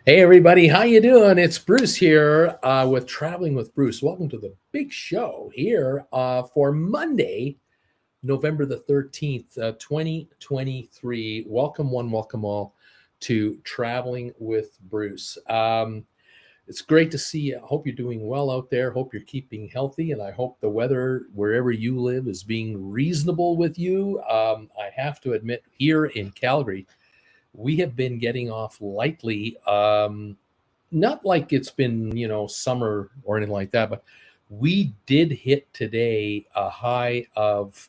Hey everybody, how you doing? It's Bruce here with Traveling with Bruce. Welcome to the big show here for Monday, November the 13th, 2023. Welcome one, welcome all to Traveling with Bruce. It's great to see you. I hope you're doing well out there. Hope you're keeping healthy, and I hope the weather wherever you live is being reasonable with you. I have to admit, here in Calgary, we have been getting off lightly. Not like it's been, summer or anything like that, but we did hit today a high of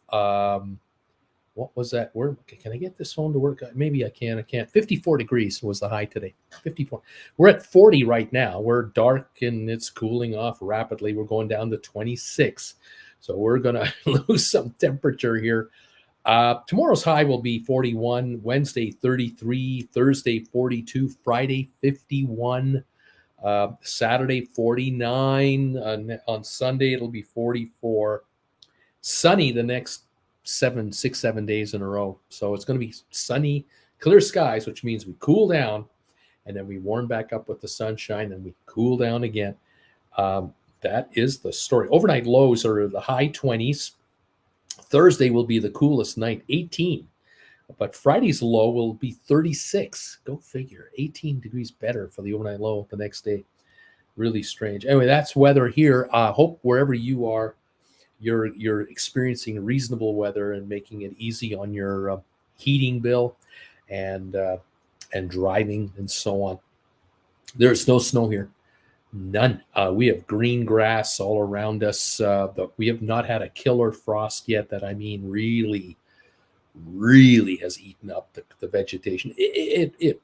what was that? Where can I get this phone to work? Maybe I can. I can't. 54 degrees was the high today. 54. We're at 40 right now. We're dark and it's cooling off rapidly. We're going down to 26. So we're gonna lose some temperature here. Tomorrow's high will be 41, Wednesday 33, Thursday 42, Friday 51, Saturday 49, on Sunday it'll be 44. Sunny the next 7 days in a row. So it's going to be sunny, clear skies, which means we cool down and then we warm back up with the sunshine and we cool down again. That is the story. Overnight lows are the high 20s. Thursday will be the coolest night, 18. But Friday's low will be 36. Go figure. 18 degrees better for the overnight low the next day. Really strange. Anyway, that's weather here. Hope wherever you are, you're experiencing reasonable weather and making it easy on your heating bill and driving and so on. There's no snow here. None. We have green grass all around us. But we have not had a killer frost yet that, I mean, really has eaten up the vegetation. It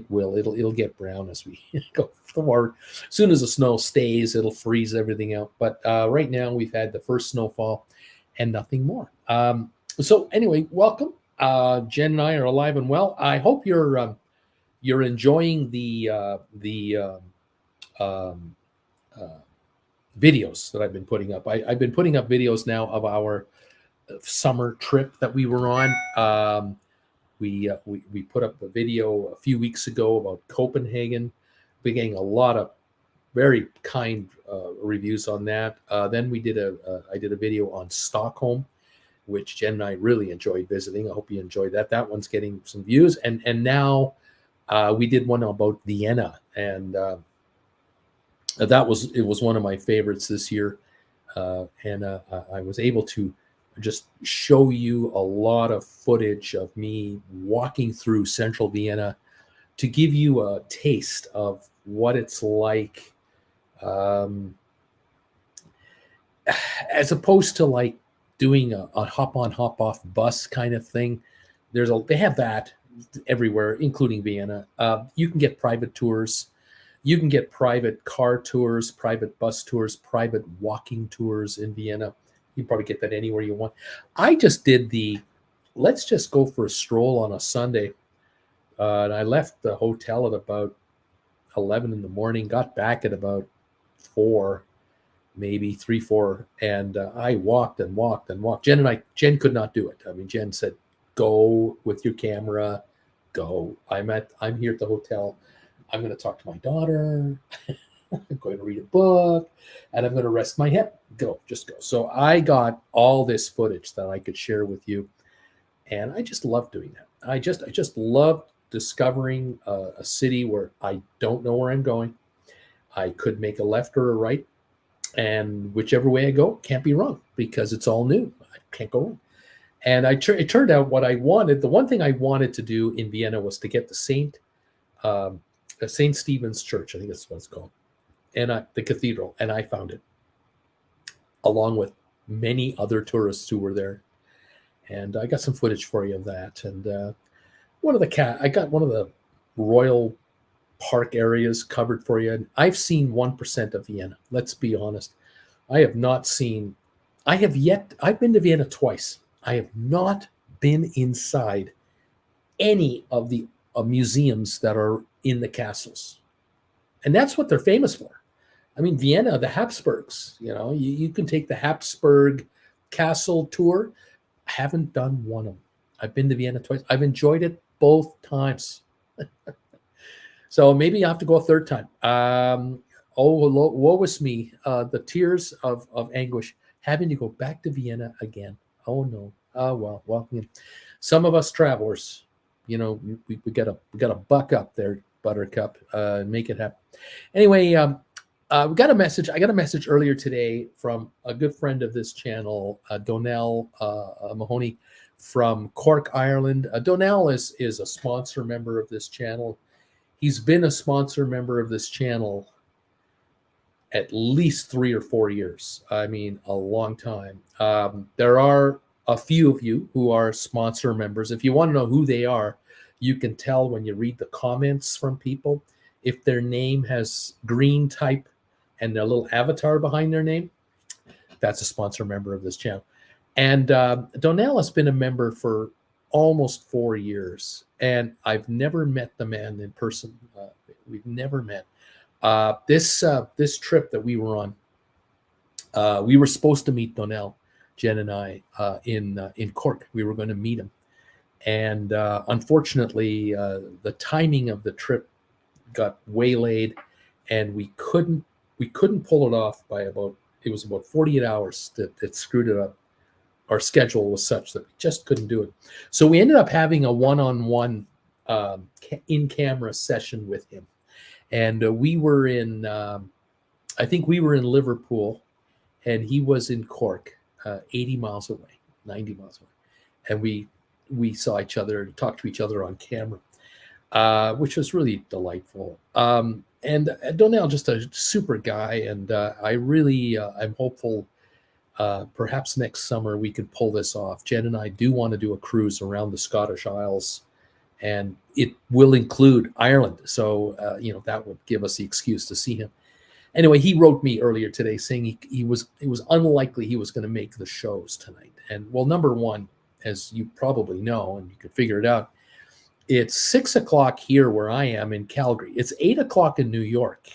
will. It'll get brown as we go forward. As soon as the snow stays, it'll freeze everything out. But right now, we've had the first snowfall and nothing more. So anyway, welcome. Jen and I are alive and well. I hope you're enjoying the videos that I've been putting up. I've been putting up videos now of our summer trip that we were on. We put up a video a few weeks ago about Copenhagen. We're getting a lot of very kind reviews on that. Then I did a video on Stockholm, which Jen and I really enjoyed visiting. I hope you enjoyed that. That one's getting some views. And now we did one about Vienna, and it was one of my favorites this year. And I was able to just show you a lot of footage of me walking through central Vienna to give you a taste of what it's like, as opposed to like doing a hop on hop off bus kind of thing. They have that everywhere, including Vienna. You can get private tours. You can get private car tours, private bus tours, private walking tours in Vienna. You can probably get that anywhere you want. I just did let's just go for a stroll on a Sunday. And I left the hotel at about 11 in the morning, got back at about 4, maybe 3, 4. And I walked and walked and walked. Jen could not do it. I mean, Jen said, go with your camera, go. I'm here at the hotel. I'm going to talk to my daughter. I'm going to read a book, and I'm going to rest my head. Just go. So I got all this footage that I could share with you, and I just love doing that. I just love discovering a city where I don't know where I'm going. I could make a left or a right, and whichever way I go, can't be wrong because it's all new. I can't go wrong. And it turned out what I wanted. The one thing I wanted to do in Vienna was to get the St. Stephen's Church. I think that's what it's called. And the cathedral, and I found it, along with many other tourists who were there. And I got some footage for you of that. And I got one of the royal park areas covered for you. And I've seen 1% of Vienna. Let's be honest. I've been to Vienna twice. I have not been inside any of the museums that are in the castles. And that's what they're famous for. I mean, Vienna, the Habsburgs, you can take the Habsburg castle tour. I haven't done one of them. I've been to Vienna twice. I've enjoyed it both times. So maybe I have to go a third time. Oh, woe is me. The tears of anguish having to go back to Vienna again. Oh no. Oh well. Some of us travelers, we gotta buck up there, Buttercup, and make it happen. Anyway, we got a message. I got a message earlier today from a good friend of this channel, Donnell Mahoney from Cork, Ireland. Donnell is a sponsor member of this channel. He's been a sponsor member of this channel at least 3 or 4 years. I mean, a long time. There are a few of you who are sponsor members. If you want to know who they are, you can tell when you read the comments from people. If their name has green type and their little avatar behind their name, that's a sponsor member of this channel. And Donnell has been a member for almost 4 years, and I've never met the man in person. We've never met. This trip that we were on, we were supposed to meet Donnell, Jen and I, in Cork. We were going to meet him, and unfortunately, the timing of the trip got waylaid, and we couldn't pull it off by about 48 hours that screwed it up. Our schedule was such that we just couldn't do it. So we ended up having a one-on-one in-camera session with him. And we were in, I think we were in Liverpool, and he was in Cork, 80 miles away, 90 miles away. And we saw each other and talked to each other on camera, which was really delightful. And Donnell, just a super guy. And I really, I'm hopeful perhaps next summer we can pull this off. Jen and I do want to do a cruise around the Scottish Isles, and it will include Ireland. So, that would give us the excuse to see him. Anyway, he wrote me earlier today saying it was unlikely he was going to make the shows tonight. And well, number one, as you probably know, and you can figure it out, it's 6:00 here where I am in Calgary. It's 8:00 in New York.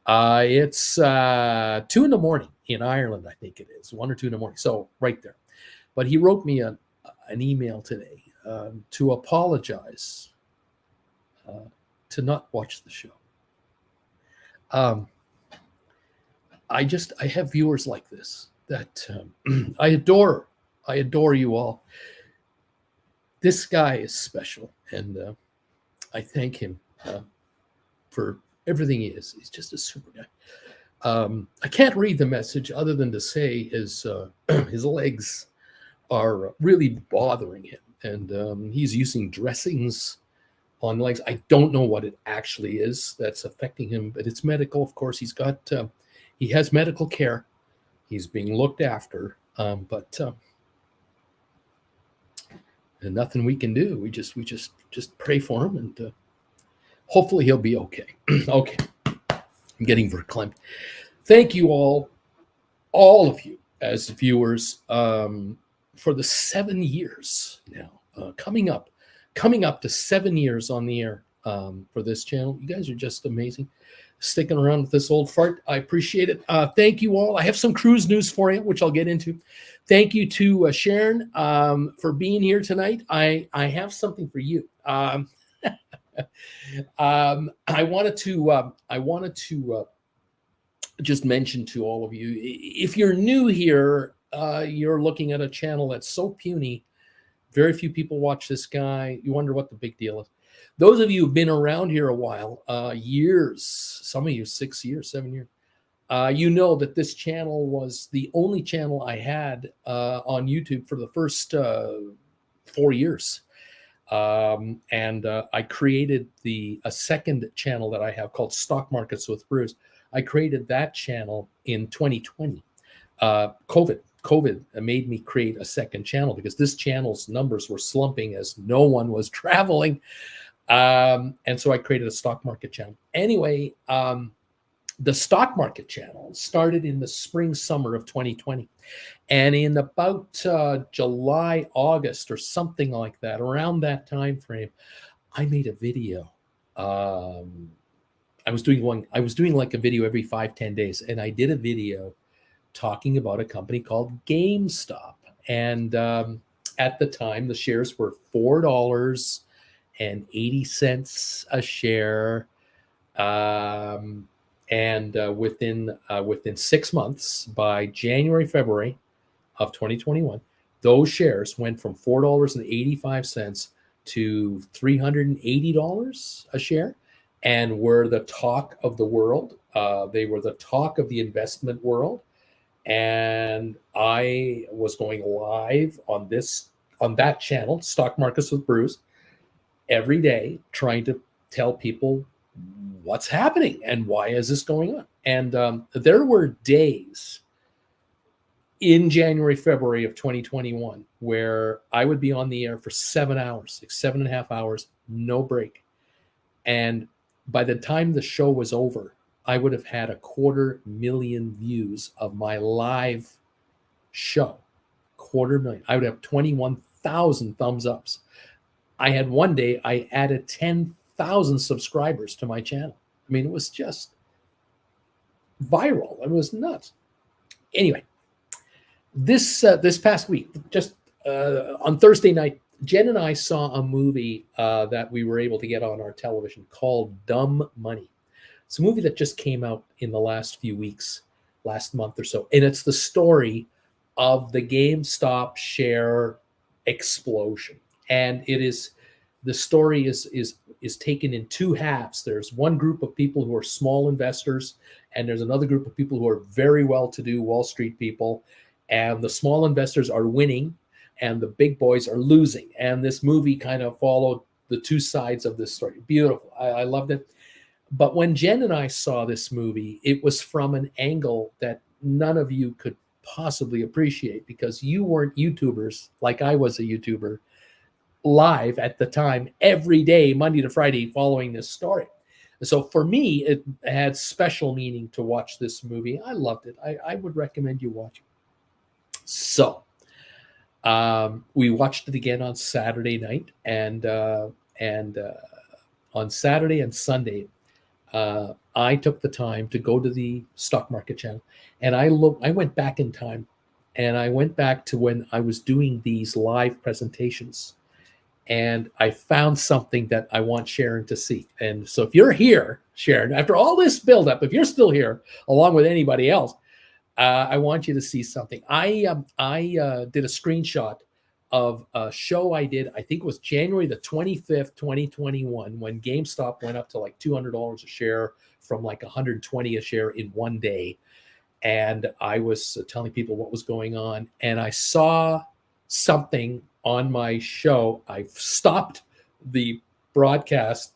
It's 2 a.m. in Ireland, I think it is, 1 or 2 a.m. So right there. But he wrote me an email today to apologize to not watch the show. I have viewers like this that I adore. I adore you all. This guy is special, and I thank him for everything he is. He's just a super guy. I can't read the message other than to say his legs are really bothering him, and he's using dressings on legs. I don't know what it actually is that's affecting him, but it's medical. Of course, he has medical care. He's being looked after, but and nothing we can do. We just pray for him, and hopefully he'll be okay. Okay, I'm getting verklempt. Thank you all of you as viewers, for the 7 years now, coming up to 7 years on the air for this channel. You guys are just amazing. Sticking around with this old fart. I appreciate it. Thank you all. I have some cruise news for you, which I'll get into. Thank you to Sharon for being here tonight. I have something for you. I wanted to just mention to all of you, if you're new here, you're looking at a channel that's so puny. Very few people watch this guy. You wonder what the big deal is. Those of you who've been around here a while, years, some of you 6 years, 7 years, you know that this channel was the only channel I had on YouTube for the first 4 years. And I created a second channel that I have called Stock Markets with Bruce. I created that channel in 2020. COVID made me create a second channel because this channel's numbers were slumping as no one was traveling. And so I created a stock market channel. Anyway, the stock market channel started in the spring, summer of 2020. And in about July, August, or something like that, around that time frame, I made a video. I was doing like a video every 5-10 days, and I did a video talking about a company called GameStop. And at the time, the shares were $4 $2.80 a share. And within 6 months, by January, February of 2021, those shares went from $4.85 to $380 a share, and were the talk of the world. They were the talk of the investment world, and I was going live on that channel, Stock Markets with Bruce, every day, trying to tell people what's happening and why is this going on. And there were days in January, February of 2021 where I would be on the air for 7 hours, like 7.5 hours, no break. And by the time the show was over, I would have had 250,000 views of my live show. 250,000. I would have 21,000 thumbs ups. I had one day, I added 10,000 subscribers to my channel. I mean, it was just viral. It was nuts. Anyway, this past week, just on Thursday night, Jen and I saw a movie that we were able to get on our television called Dumb Money. It's a movie that just came out in the last few weeks, last month or so, and it's the story of the GameStop share explosion. And the story is taken in two halves. There's one group of people who are small investors, and there's another group of people who are very well-to-do Wall Street people. And the small investors are winning, and the big boys are losing. And this movie kind of followed the two sides of this story. Beautiful. I loved it. But when Jen and I saw this movie, it was from an angle that none of you could possibly appreciate, because you weren't YouTubers like I was a YouTuber, live at the time, every day, Monday to Friday, following this story. So for me, it had special meaning to watch this movie. I loved it. I would recommend you watch it. So we watched it again on Saturday night, and on Saturday and Sunday, I took the time to go to the stock market channel, and I went back in time, and I went back to when I was doing these live presentations, and I found something that I want Sharon to see. And so if you're here, Sharon, after all this buildup, if you're still here, along with anybody else, I want you to see something. I did a screenshot of a show I did, I think it was January the 25th, 2021, when GameStop went up to like $200 a share from like 120 a share in one day. And I was telling people what was going on, and I saw something on my show. I stopped the broadcast,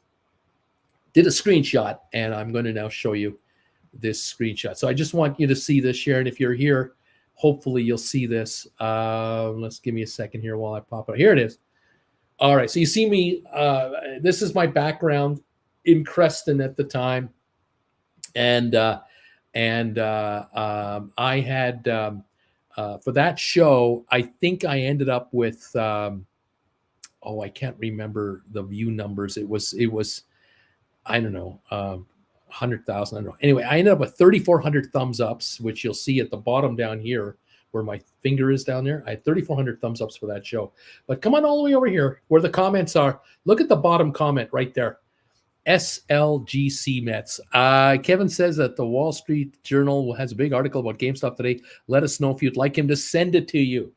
did a screenshot, and I'm going to now show you this screenshot. So I just want you to see this, Sharon. If you're here, hopefully you'll see this. Let's give me a second here while I pop it. Here it is. All right. So you see me. This is my background in Creston at the time. And I had, for that show, I think I ended up with, I can't remember the view numbers. It was, I don't know, 100,000. I don't know. Anyway, I ended up with 3,400 thumbs ups, which you'll see at the bottom down here where my finger is down there. I had 3,400 thumbs ups for that show. But come on all the way over here where the comments are. Look at the bottom comment right there. SLGC Mets. Kevin says that the Wall Street Journal has a big article about GameStop today. Let us know if you'd like him to send it to you.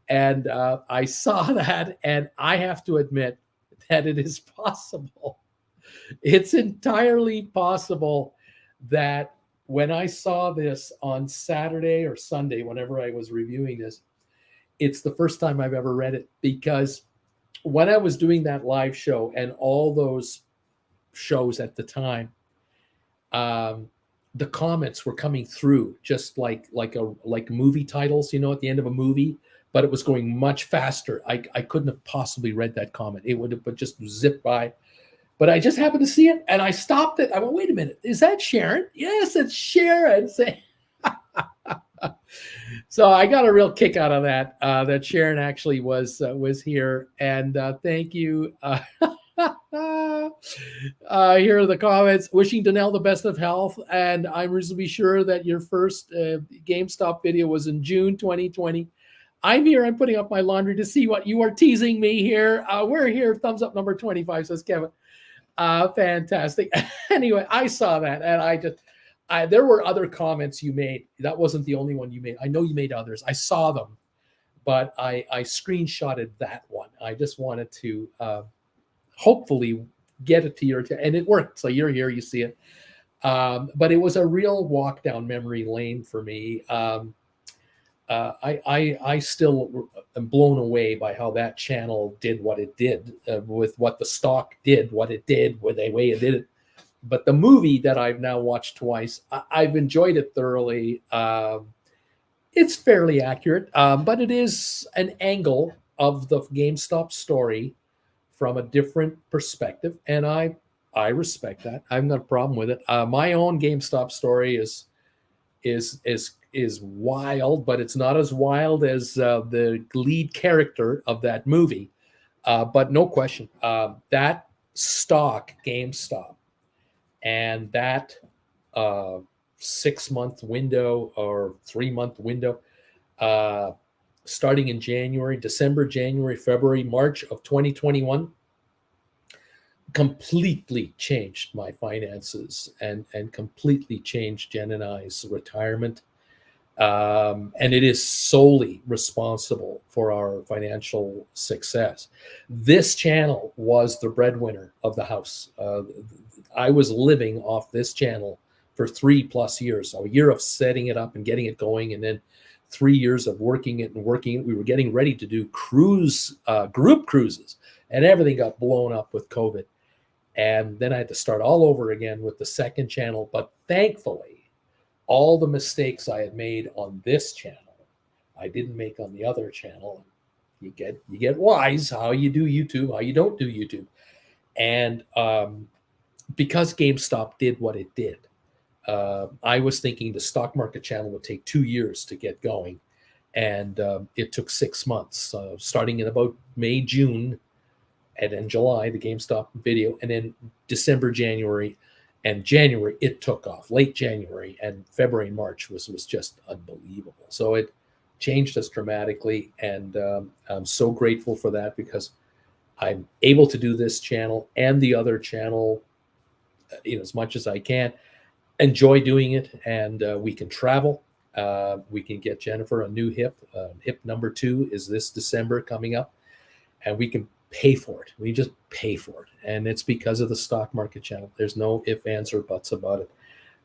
And I saw that, and I have to admit that it is possible. It's entirely possible that when I saw this on Saturday or Sunday, whenever I was reviewing this, it's the first time I've ever read it, because when I was doing that live show and all those shows at the time, the comments were coming through just like movie titles, at the end of a movie, but it was going much faster. I couldn't have possibly read that comment. It would have just zipped by. But I just happened to see it, and I stopped it. I went, wait a minute, is that Sharon? Yes, it's Sharon. So I got a real kick out of that, that Sharon actually was here. And thank you. Here are the comments. Wishing Danelle the best of health. And I'm reasonably sure that your first GameStop video was in June 2020. I'm here. I'm putting up my laundry to see what you are teasing me here. We're here. Thumbs up number 25, says Kevin. Fantastic. Anyway, I saw that, and there were other comments you made. That wasn't the only one you made. I know you made others. I saw them, but I screenshotted that one. I just wanted to hopefully get it to your and it worked. So you're here, you see it. But it was a real walk down memory lane for me. I still am blown away by how that channel did what it did, with what the stock did, what it did, with the way it did it. But the movie that I've now watched twice, I've enjoyed it thoroughly. It's fairly accurate, but it is an angle of the GameStop story from a different perspective, and I respect that. I've got a problem with it. My own GameStop story is wild, but it's not as wild as the lead character of that movie. But no question, that stock GameStop and that 6-month window or 3-month window, starting in December, January, February, March of 2021, completely changed my finances and completely changed Jen and I's retirement. And it is solely responsible for our financial success. This channel was the breadwinner of the house. I was living off this channel for 3+ years. So a year of setting it up and getting it going, and then 3 years of working it. We were getting ready to do group cruises, and everything got blown up with COVID. And then I had to start all over again with the second channel. But thankfully, all the mistakes I had made on this channel, I didn't make on the other channel. You get wise how you do YouTube, how you don't do YouTube. And because GameStop did what it did, I was thinking the stock market channel would take 2 years to get going. And it took 6 months, starting in about May, June, and then July, the GameStop video, and then December, January, and January, it took off. Late January and February and March was just unbelievable. So it changed us dramatically, and I'm so grateful for that, because I'm able to do this channel and the other channel as much as I can. Enjoy doing it, and we can travel. We can get Jennifer a new hip. Hip number 2 is this December coming up, and we can pay for it. We just pay for it. And it's because of the stock market channel. There's no ifs, ands, or buts about it.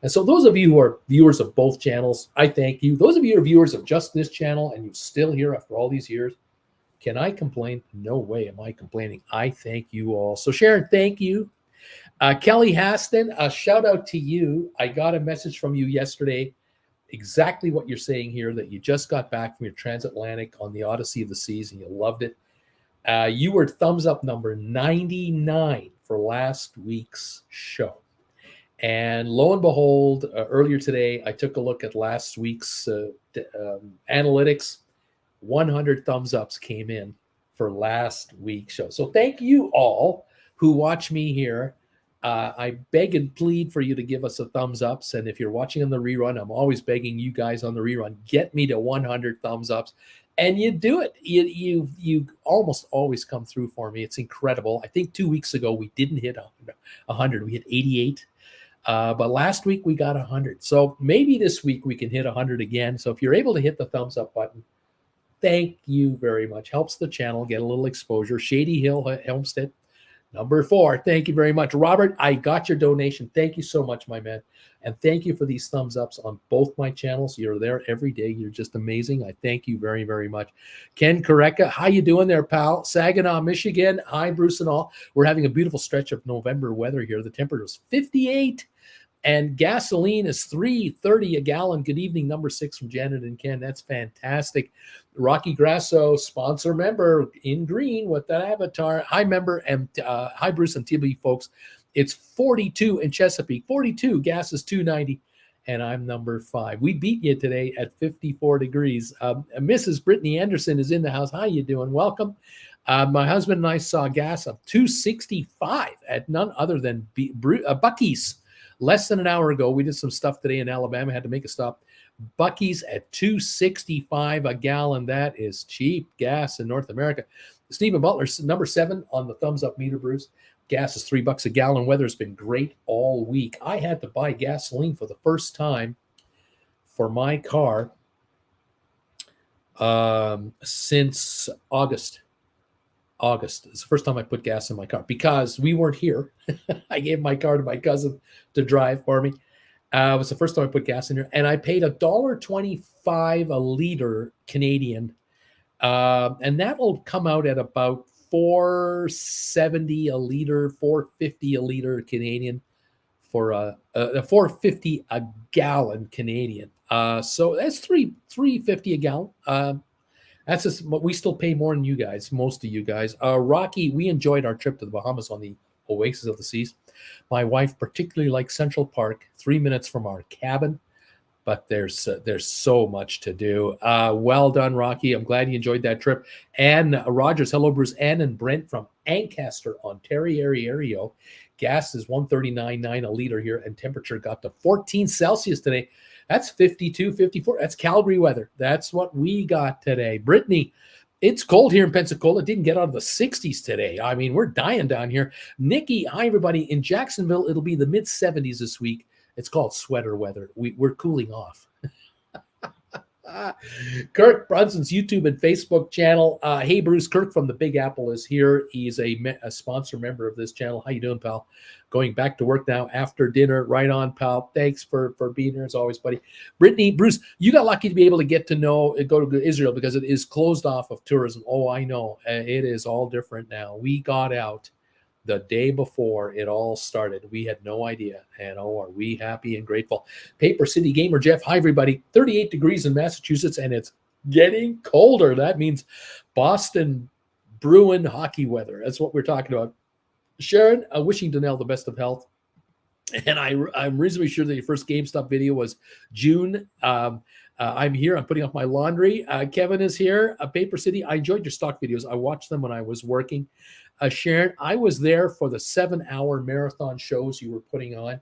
And so those of you who are viewers of both channels, I thank you. Those of you who are viewers of just this channel and you're still here after all these years, can I complain? No way am I complaining. I thank you all. So Sharon, thank you. Kelly Haston, a shout out to you. I got a message from you yesterday, exactly what you're saying here, that you just got back from your transatlantic on the Odyssey of the Seas and you loved it. You were thumbs up number 99 for last week's show. And lo and behold, earlier today, I took a look at last week's analytics. 100 thumbs ups came in for last week's show. So thank you all who watch me here. I beg and plead for you to give us a thumbs ups. And if you're watching on the rerun, I'm always begging you guys on the rerun, get me to 100 thumbs ups. And you do it. You almost always come through for me. It's incredible. I think 2 weeks ago, we didn't hit 100. We hit 88. But last week, we got 100. So maybe this week we can hit 100 again. So if you're able to hit the thumbs up button, thank you very much. Helps the channel get a little exposure. Shady Hill Helmstead, number 4. Thank you very much. Robert, I got your donation. Thank you so much, my man. And thank you for these thumbs ups on both my channels. You're there every day. You're just amazing. I thank you very, very much. Ken Koreka, how you doing there, pal? Saginaw, Michigan. Hi, Bruce and all. We're having a beautiful stretch of November weather here. The temperature is 58. And gasoline is $3.30 a gallon. Good evening, number 6 from Janet and Ken. That's fantastic. Rocky Grasso, sponsor member in green with that avatar. Hi, member, and hi, Bruce and TB folks. It's 42 in Chesapeake. 42. Gas is $2.90, and I'm number 5. We beat you today at 54 degrees. Mrs. Brittany Anderson is in the house. How you doing? Welcome. My husband and I saw gas of $2.65 at none other than Buc-ee's. Less than an hour ago, we did some stuff today in Alabama. Had to make a stop. Bucky's at $2.65 a gallon. That is cheap gas in North America. Stephen Butler's number 7 on the thumbs up meter, Bruce. Gas is $3 a gallon. Weather's been great all week. I had to buy gasoline for the first time for my car since August. It's the first time I put gas in my car because we weren't here. I gave my car to my cousin to drive for me. It was the first time I put gas in here, and I paid $1.25 a liter Canadian, and that will come out at about $4.70 a liter, $4.50 a liter Canadian for a $4.50 a gallon Canadian. So that's $3.50 a gallon. That's just, we still pay more than you guys, most of you guys. Rocky, we enjoyed our trip to the Bahamas on the Oasis of the Seas. My wife particularly likes Central Park, 3 minutes from our cabin, but there's so much to do. Well done, Rocky. I'm glad you enjoyed that trip. And Rogers, hello, Bruce. Ann and Brent from Ancaster, Ontario. Gas is $1.39.9 a liter here, and temperature got to 14 Celsius today. That's 52, 54. That's Calgary weather. That's what we got today. Brittany, it's cold here in Pensacola. It didn't get out of the 60s today. I mean, we're dying down here. Nikki, hi, everybody. In Jacksonville, it'll be the mid-70s this week. It's called sweater weather. We're cooling off. Kirk Brunson's YouTube and Facebook channel. Hey, Bruce, Kirk from the Big Apple is here. He's a sponsor member of this channel. How you doing, pal? Going back to work now after dinner. Right on, pal. Thanks for being here as always, buddy. Brittany, Bruce, you got lucky to be able to go to Israel because it is closed off of tourism. Oh, I know. It is all different now. We got out the day before it all started. We had no idea. And oh, are we happy and grateful. Paper City Gamer Jeff, hi, everybody. 38 degrees in Massachusetts, and it's getting colder. That means Boston Bruin hockey weather. That's what we're talking about. Sharon, wishing Donnell the best of health. And I'm reasonably sure that your first GameStop video was June. I'm here. I'm putting off my laundry. Kevin is here. Paper City, I enjoyed your stock videos. I watched them when I was working. Sharon, I was there for the 7-hour marathon shows you were putting on.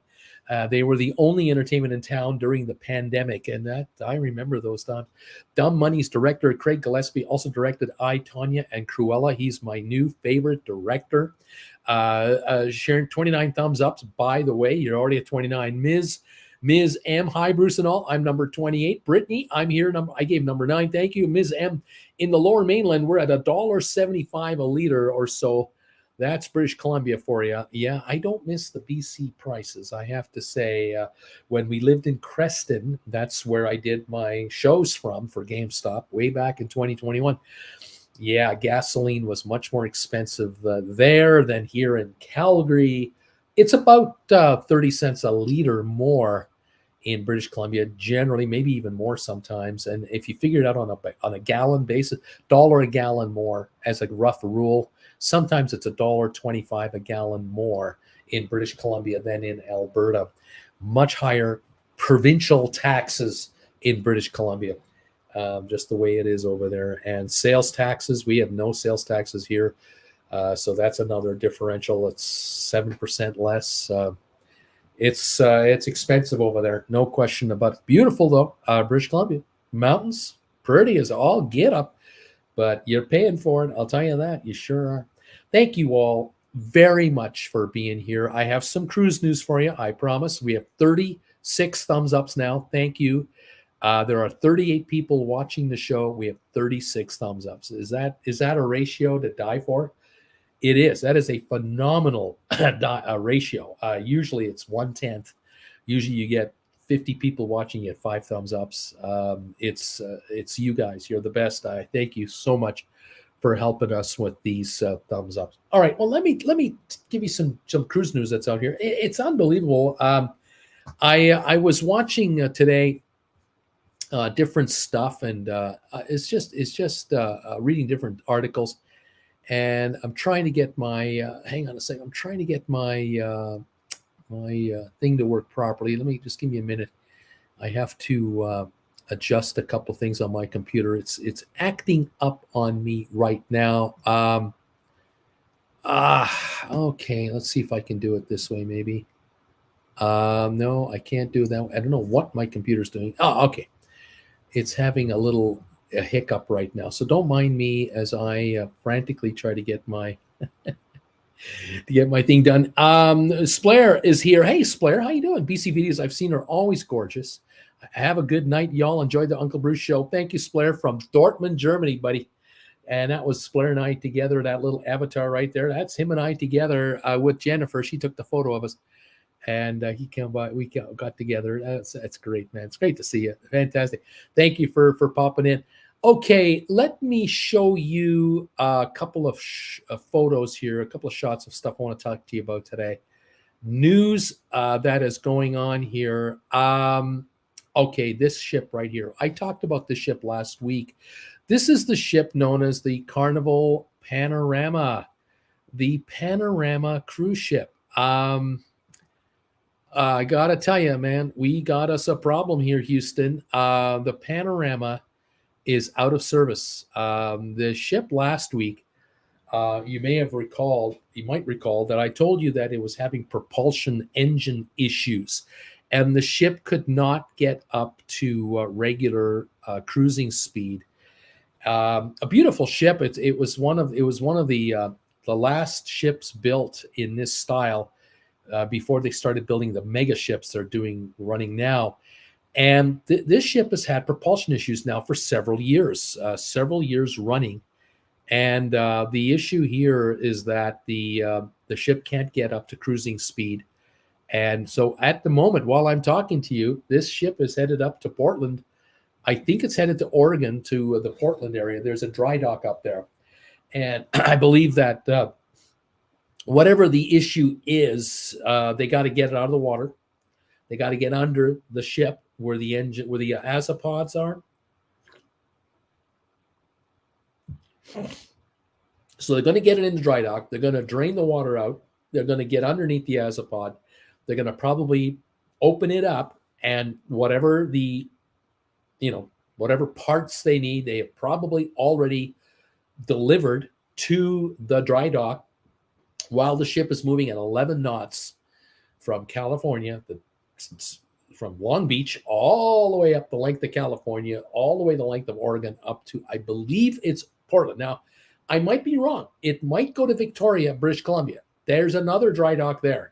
They were the only entertainment in town during the pandemic, and that I remember those times. Dumb Money's director Craig Gillespie also directed I, Tonya, and Cruella. He's my new favorite director. Sharon, 29 thumbs ups. By the way, you're already at 29. Ms. M, hi, Bruce and all. I'm number 28. Brittany, I'm here. I gave number 9. Thank you. Ms. M, in the Lower Mainland, we're at $1.75 a liter or so. That's British Columbia for you. Yeah, I don't miss the BC prices. I have to say, when we lived in Creston, that's where I did my shows from for GameStop way back in 2021. Yeah, gasoline was much more expensive there than here in Calgary. It's about 30 cents a liter more in British Columbia, generally, maybe even more sometimes. And if you figure it out on a gallon basis, $1 a gallon more as a rough rule. Sometimes it's $1.25 a gallon more in British Columbia than in Alberta. Much higher provincial taxes in British Columbia, just the way it is over there. And sales taxes, we have no sales taxes here. So that's another differential. It's 7% less. It's expensive over there, no question about it. Beautiful though, British Columbia mountains, pretty as all get up, but you're paying for it. I'll tell you that, you sure are. Thank you all very much for being here. I have some cruise news for you. I promise. We have 36 thumbs ups now. Thank you. There are 38 people watching the show. We have 36 thumbs ups. Is that a ratio to die for? It is. That is a phenomenal ratio. Usually it's 1/10. Usually you get 50 people watching, you get 5 thumbs ups. It's you guys. You're the best. I thank you so much for helping us with these thumbs ups. All right. Well, let me give you some cruise news that's out here. It's unbelievable. I was watching today different stuff, and it's just reading different articles. And I'm trying to get my hang on a second. I'm trying to get my thing to work properly. Let me just give me a minute. I have to adjust a couple things on my computer. It's acting up on me right now. Okay. Let's see if I can do it this way. Maybe. No, I can't do that. I don't know what my computer's doing. Oh, okay. it's having a hiccup right now. So don't mind me as I frantically try to get my thing done. Splair is here. Hey, Splair, how you doing? BC videos I've seen are always gorgeous. Have a good night, y'all. Enjoy the Uncle Bruce show. Thank you, Splair, from Dortmund, Germany, buddy. And that was Splair and I together. That little avatar right there. That's him and I together with Jennifer. She took the photo of us, and he came by. We got together. That's great, man. It's great to see you. Fantastic. Thank you for popping in. Okay, let me show you a couple of photos here, a couple of shots of stuff I want to talk to you about today. News that is going on here. Okay, this ship right here. I talked about this ship last week. This is the ship known as the Carnival Panorama, the Panorama cruise ship. I gotta tell you, man, we got us a problem here, Houston. The Panorama is out of service. The ship last week, you might recall that I told you that it was having propulsion engine issues, and the ship could not get up to regular cruising speed. A beautiful ship. It was one of the last ships built in this style before they started building the mega ships they're running now. And this ship has had propulsion issues now for several years running. And the issue here is that the ship can't get up to cruising speed. And so at the moment, while I'm talking to you, this ship is headed up to Portland. I think it's headed to Oregon, to the Portland area. There's a dry dock up there. And I believe that whatever the issue is, they got to get it out of the water. They got to get under the ship where the azipods are. So they're going to get it in the dry dock. They're going to drain the water out. They're going to get underneath the azipod. They're going to probably open it up, and whatever parts they need, they have probably already delivered to the dry dock while the ship is moving at 11 knots from California, from Long Beach all the way up the length of California, all the way the length of Oregon, up to, I believe it's Portland. Now, I might be wrong. It might go to Victoria, British Columbia. There's another dry dock there.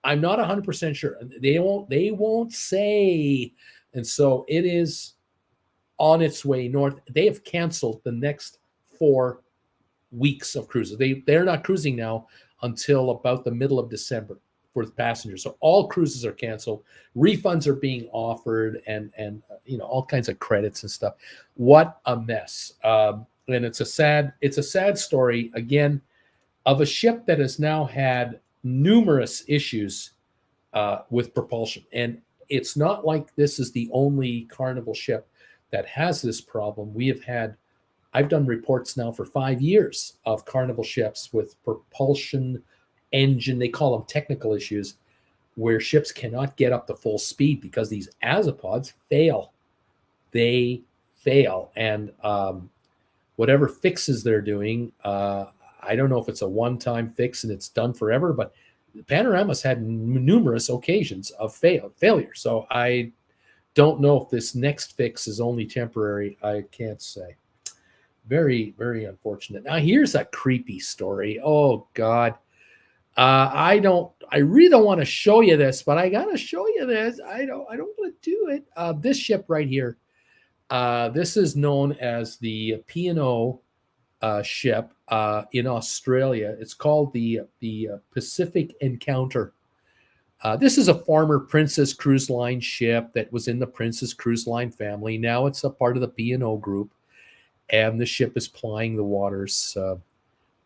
I'm not 100% sure. They won't say. And so it is on its way north. They have canceled the next 4 weeks of cruises. They're not cruising now until about the middle of December for the passengers. So all cruises are canceled. Refunds are being offered, and all kinds of credits and stuff. What a mess. And it's a sad story, again, of a ship that has now had numerous issues with propulsion. And it's not like this is the only Carnival ship that has this problem. I've done reports now for 5 years of Carnival ships with propulsion engine, they call them technical issues, where ships cannot get up to full speed because these azipods fail. They fail. And whatever fixes they're doing, I don't know if it's a one-time fix and it's done forever, but Panorama's had numerous occasions of failure. So I don't know if this next fix is only temporary. I can't say. Very, very unfortunate. Now, here's a creepy story. Oh, God. I really don't want to show you this, but I got to show you this. I don't want to do it. This ship right here, this is known as the P&O ship in Australia. It's called the Pacific Encounter. This is a former Princess Cruise Line ship that was in the Princess Cruise Line family. Now it's a part of the P&O group, and the ship is plying the waters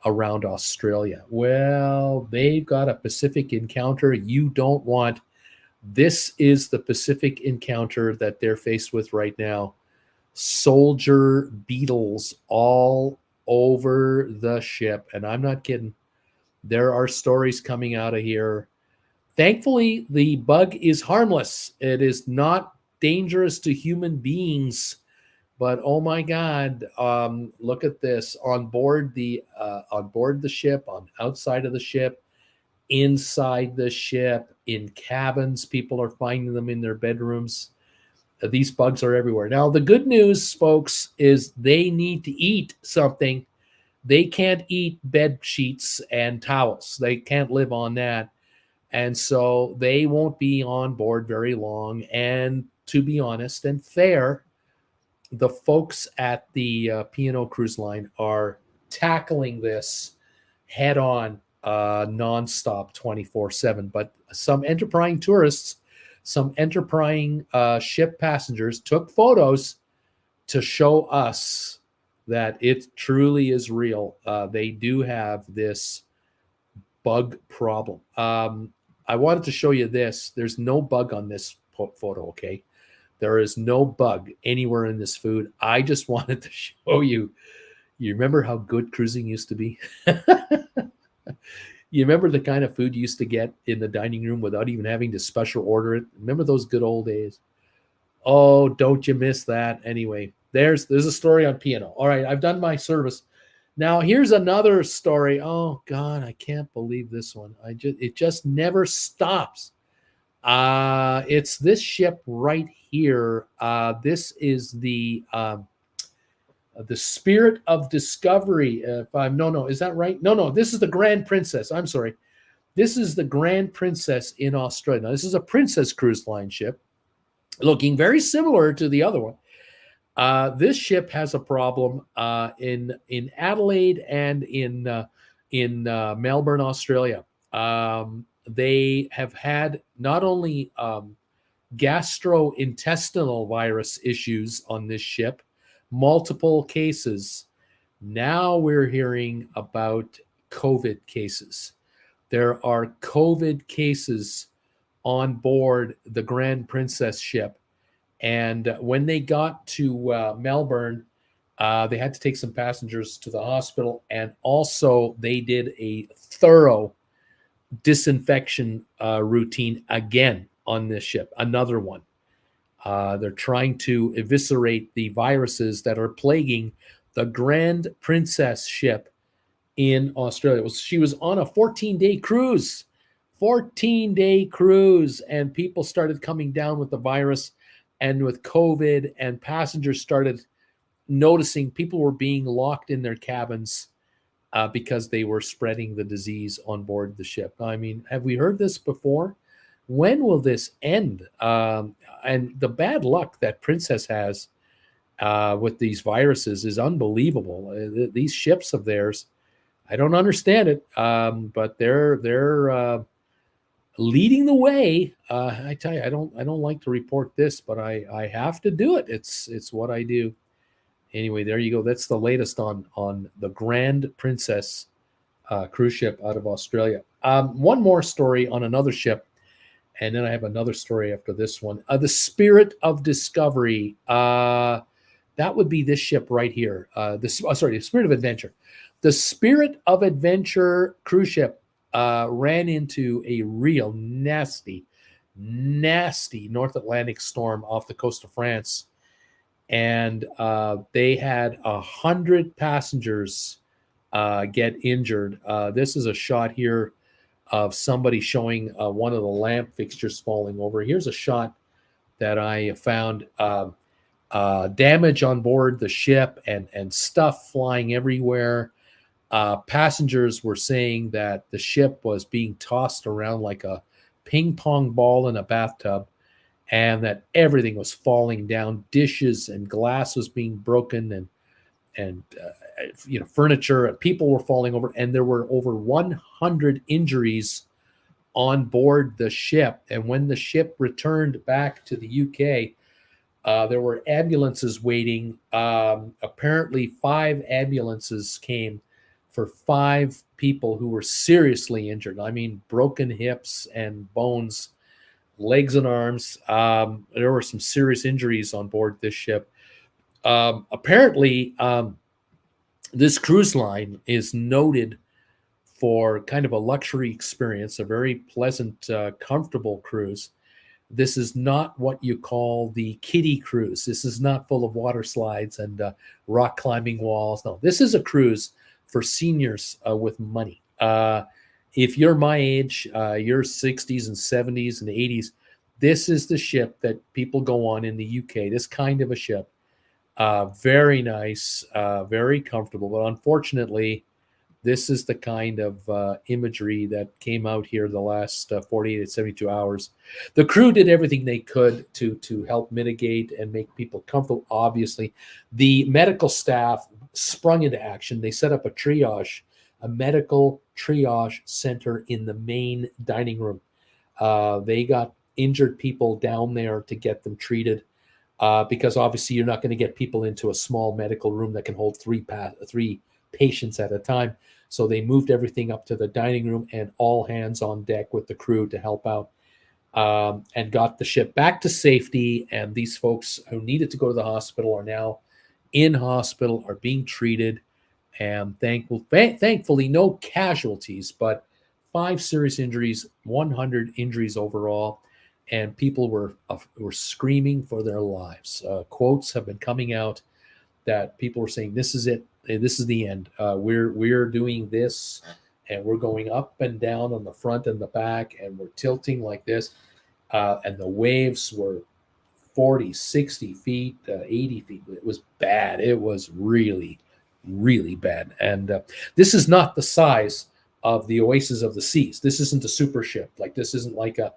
around Australia. Well, they've got a Pacific Encounter you don't want. This is the Pacific Encounter that they're faced with right now. Soldier beetles all over the ship, and I'm not kidding. There are stories coming out of here. Thankfully, the bug is harmless. It is not dangerous to human beings, but oh my God, look at this. On board the ship, on outside of the ship, inside the ship, in cabins, people are finding them in their bedrooms. These bugs are everywhere. Now, the good news, folks, is they need to eat something. They can't eat bed sheets and towels. They can't live on that. And so they won't be on board very long. And to be honest and fair, the folks at the P&O Cruise Line are tackling this head on, nonstop, 24/7. But some enterprising tourists, some enterprising ship passengers took photos to show us that it truly is real. They do have this bug problem. I wanted to show you this. There's no bug on this photo, okay? There is no bug anywhere in this food. I just wanted to show you. You remember how good cruising used to be? You remember the kind of food you used to get in the dining room without even having to special order it? Remember those good old days? Oh, don't you miss that? Anyway, there's a story on P&O. All right, I've done my service. Now here's another story. Oh God, I can't believe this one. It just never stops. It's this ship right here. This is the Spirit of Discovery. No, is that right? No, this is the Grand Princess. I'm sorry. This is the Grand Princess in Australia. Now, this is a Princess Cruise Line ship, looking very similar to the other one. This ship has a problem in Adelaide and in Melbourne, Australia. They have had not only gastrointestinal virus issues on this ship, multiple cases. Now we're hearing about COVID cases. There are COVID cases on board the Grand Princess ship. And when they got to Melbourne, they had to take some passengers to the hospital. And also they did a thorough disinfection routine again on this ship, another one. They're trying to eviscerate the viruses that are plaguing the Grand Princess ship in Australia. She was on a 14-day cruise, 14-day cruise, and people started coming down with the virus and with COVID, and passengers started noticing people were being locked in their cabins because they were spreading the disease on board the ship. I mean, have we heard this before? When will this end? And the bad luck that Princess has with these viruses is unbelievable. These ships of theirs, I don't understand it, but they're leading the way. I tell you, I don't like to report this, but I have to do it. It's what I do. Anyway, there you go. That's the latest on the Grand Princess cruise ship out of Australia. One more story on another ship, and then I have another story after this one. The Spirit of Discovery. That would be this ship right here. The Spirit of Adventure. The Spirit of Adventure cruise ship ran into a real nasty North Atlantic storm off the coast of France. And they had 100 passengers get injured. This is a shot here of somebody showing one of the lamp fixtures falling over. Here's a shot that I found. Damage on board the ship and stuff flying everywhere. Passengers were saying that the ship was being tossed around like a ping pong ball in a bathtub, and that everything was falling down. Dishes and glass was being broken, and furniture and people were falling over, and there were over 100 injuries on board the ship. And when the ship returned back to the UK, there were ambulances waiting. Apparently 5 ambulances came for 5 people who were seriously injured. I mean, broken hips and bones, legs and arms. There were some serious injuries on board this ship. Apparently, this cruise line is noted for kind of a luxury experience, a very pleasant, comfortable cruise. This is not what you call the kiddie cruise. This is not full of water slides and rock climbing walls. No, this is a cruise for seniors with money. If you're my age, your 60s and 70s and 80s, This is the ship that people go on in the UK. This kind of a ship, very nice, very comfortable. But unfortunately, this is the kind of imagery that came out here the last 48 to 72 hours. The crew did everything they could to help mitigate and make people comfortable. Obviously, the medical staff sprung into action. They set up a medical triage center in the main dining room. They got injured people down there to get them treated, because obviously you're not going to get people into a small medical room that can hold three patients at a time. So they moved everything up to the dining room, and all hands on deck with the crew to help out, and got the ship back to safety. And these folks who needed to go to the hospital are now in hospital, are being treated, and thankfully no casualties, but 5 serious injuries, 100 injuries overall, and people were screaming for their lives. Quotes have been coming out that people were saying, "This is it. This is the end. We're doing this, and we're going up and down on the front and the back, and we're tilting like this." And the waves were 40, 60 feet, 80 feet. It was bad. It was really, really bad. And this is not the size of the Oasis of the Seas. This isn't a super ship. Like, this isn't like a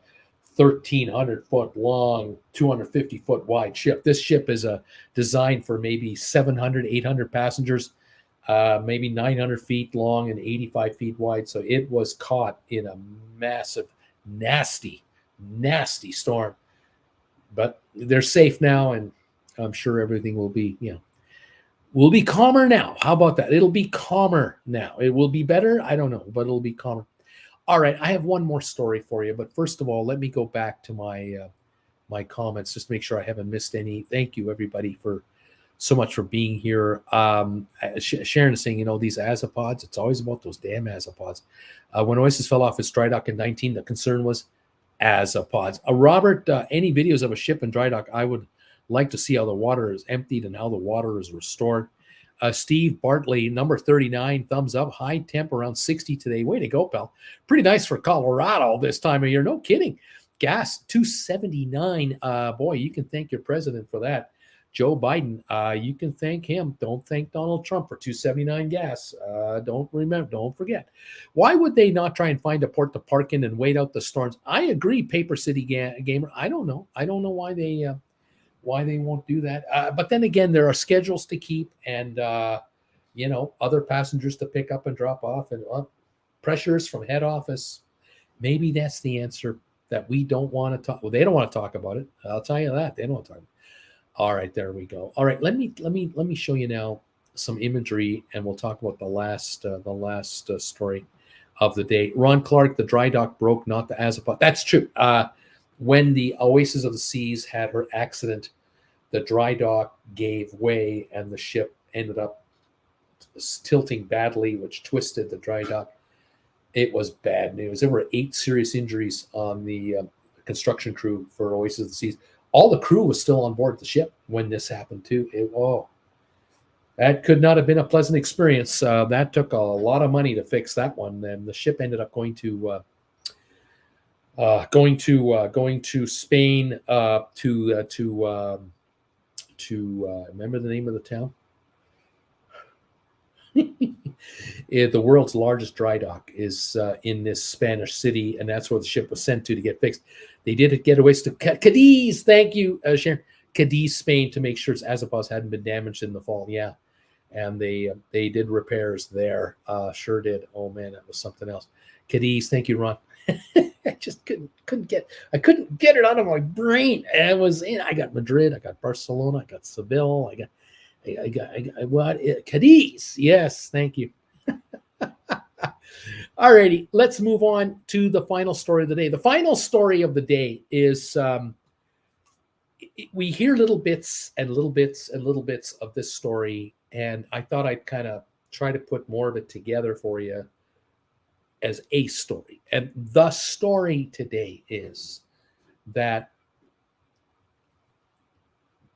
1,300 foot long, 250 foot wide ship. This ship is designed for maybe 700, 800 passengers, maybe 900 feet long and 85 feet wide. So it was caught in a massive, nasty, nasty storm. But they're safe now, and I'm sure everything will be, will be calmer now. How about that? It'll be calmer now. It will be better. I don't know, but it'll be calmer. All right, I have one more story for you, but first of all, let me go back to my comments just to make sure I haven't missed any. Thank you, everybody, for so much for being here. Sharon is saying, these azopods, it's always about those damn azopods. When Oasis fell off its dry dock in 19, the concern was azopods. Robert, any videos of a ship in dry dock? I would like to see how the water is emptied and how the water is restored. Steve Bartley, number 39, thumbs up. High temp around 60 today. Way to go, pal. Pretty nice for Colorado this time of year. No kidding. Gas, 279. Boy, you can thank your president for that. Joe Biden, you can thank him. Don't thank Donald Trump for 279 gas. Don't forget. Why would they not try and find a port to park in and wait out the storms? I agree, Paper City Gamer. I don't know. I don't know why they won't do that. But then again, there are schedules to keep, and other passengers to pick up and drop off, and pressures from head office. Maybe that's the answer that we don't want to talk. Well, they don't want to talk about it. I'll tell you that they don't want to talk about it. All right, there we go. All right, let me show you now some imagery, and we'll talk about the last story of the day. Ron Clark, the dry dock broke, not the azopod. That's true. When the Oasis of the Seas had her accident, the dry dock gave way, and the ship ended up tilting badly, which twisted the dry dock. It was bad news. There were 8 serious injuries on the construction crew for Oasis of the Seas. All the crew was still on board the ship when this happened too. That could not have been a pleasant experience. That took a lot of money to fix that one, and the ship ended up going to Spain, to remember the name of the town. The world's largest dry dock is in this Spanish city, and that's where the ship was sent to get fixed. They did get away to Cadiz. Thank you, Sharon. Cadiz, Spain, to make sure its azopods hadn't been damaged in the fall. Yeah, and they did repairs there. Sure did. Oh man, that was something else. Cadiz. Thank you, Ron. I just couldn't get it out of my brain. I got Madrid, I got Barcelona, I got Seville, I got what? Cadiz. Yes, thank you. All righty, let's move on to the final story of the day. The final story of the day is we hear little bits and little bits and little bits of this story, and I thought I'd kind of try to put more of it together for you as a story. And the story today is that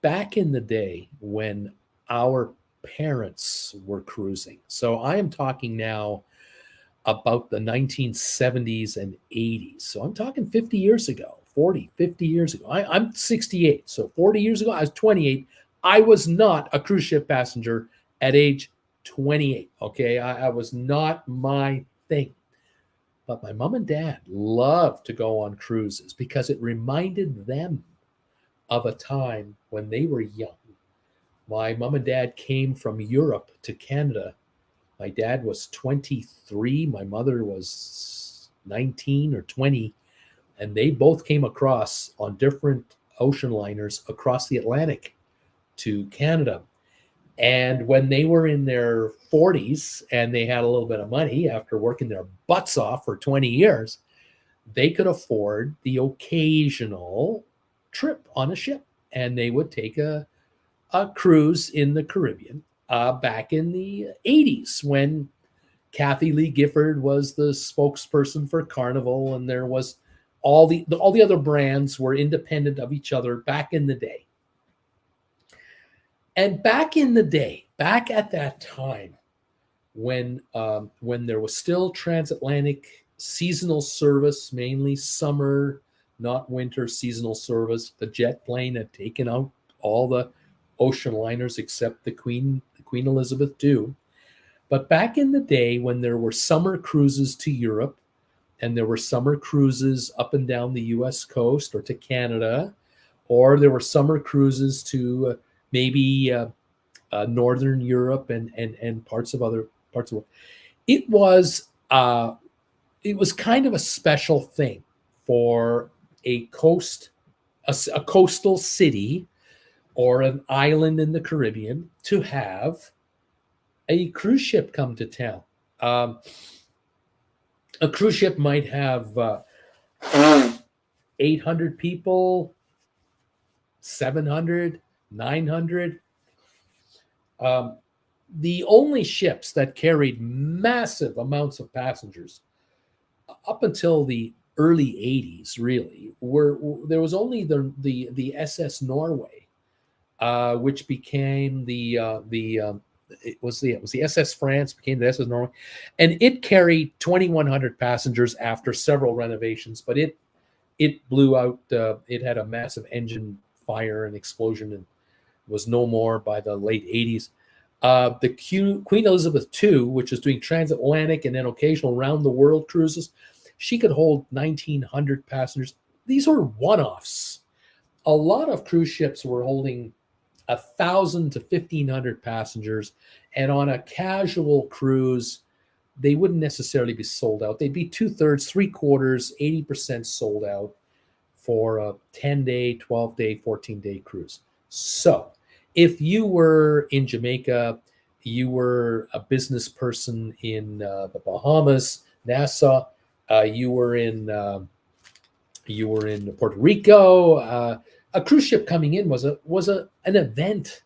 back in the day when our parents were cruising, so I am talking now about the 1970s and 80s. So I'm talking 40 years ago. 40, 50 years ago. I'm 68. So 40 years ago, I was 28. I was not a cruise ship passenger at age 28. Okay. I was not my thing. But my mom and dad loved to go on cruises because it reminded them of a time when they were young. My mom and dad came from Europe to Canada. My dad was 23, my mother was 19 or 20, and they both came across on different ocean liners across the Atlantic to Canada. And when they were in their 40s and they had a little bit of money after working their butts off for 20 years, they could afford the occasional trip on a ship. And they would take a cruise in the Caribbean back in the 80s when Kathy Lee Gifford was the spokesperson for Carnival, and there was all the other brands were independent of each other back in the day. And back in the day, back at that time, when there was still transatlantic seasonal service, mainly summer, not winter seasonal service, the jet plane had taken out all the ocean liners except the Queen Elizabeth II. But back in the day when there were summer cruises to Europe and there were summer cruises up and down the US coast or to Canada, or there were summer cruises to maybe Northern Europe and parts of other parts of the world, it was kind of a special thing for a coastal city or an island in the Caribbean to have a cruise ship come to town. A cruise ship might have 800 people, 700, 900. The only ships that carried massive amounts of passengers up until the early 80s, really, there was only the SS Norway, which became it was the SS France, became the SS Norway, and it carried 2,100 passengers after several renovations, but it blew out. It had a massive engine fire and explosion and was no more by the late 80s. The Queen Elizabeth II, which is doing transatlantic and then occasional round the world cruises, she could hold 1,900 passengers. These were one-offs. A lot of cruise ships were holding 1,000 to 1,500 passengers, and on a casual cruise, they wouldn't necessarily be sold out. They'd be 2/3, 3/4, 80% sold out for a 10-day, 12-day, 14-day cruise. So if you were in Jamaica, you were a business person in the Bahamas, Nassau, you were in Puerto Rico, a cruise ship coming in was an event.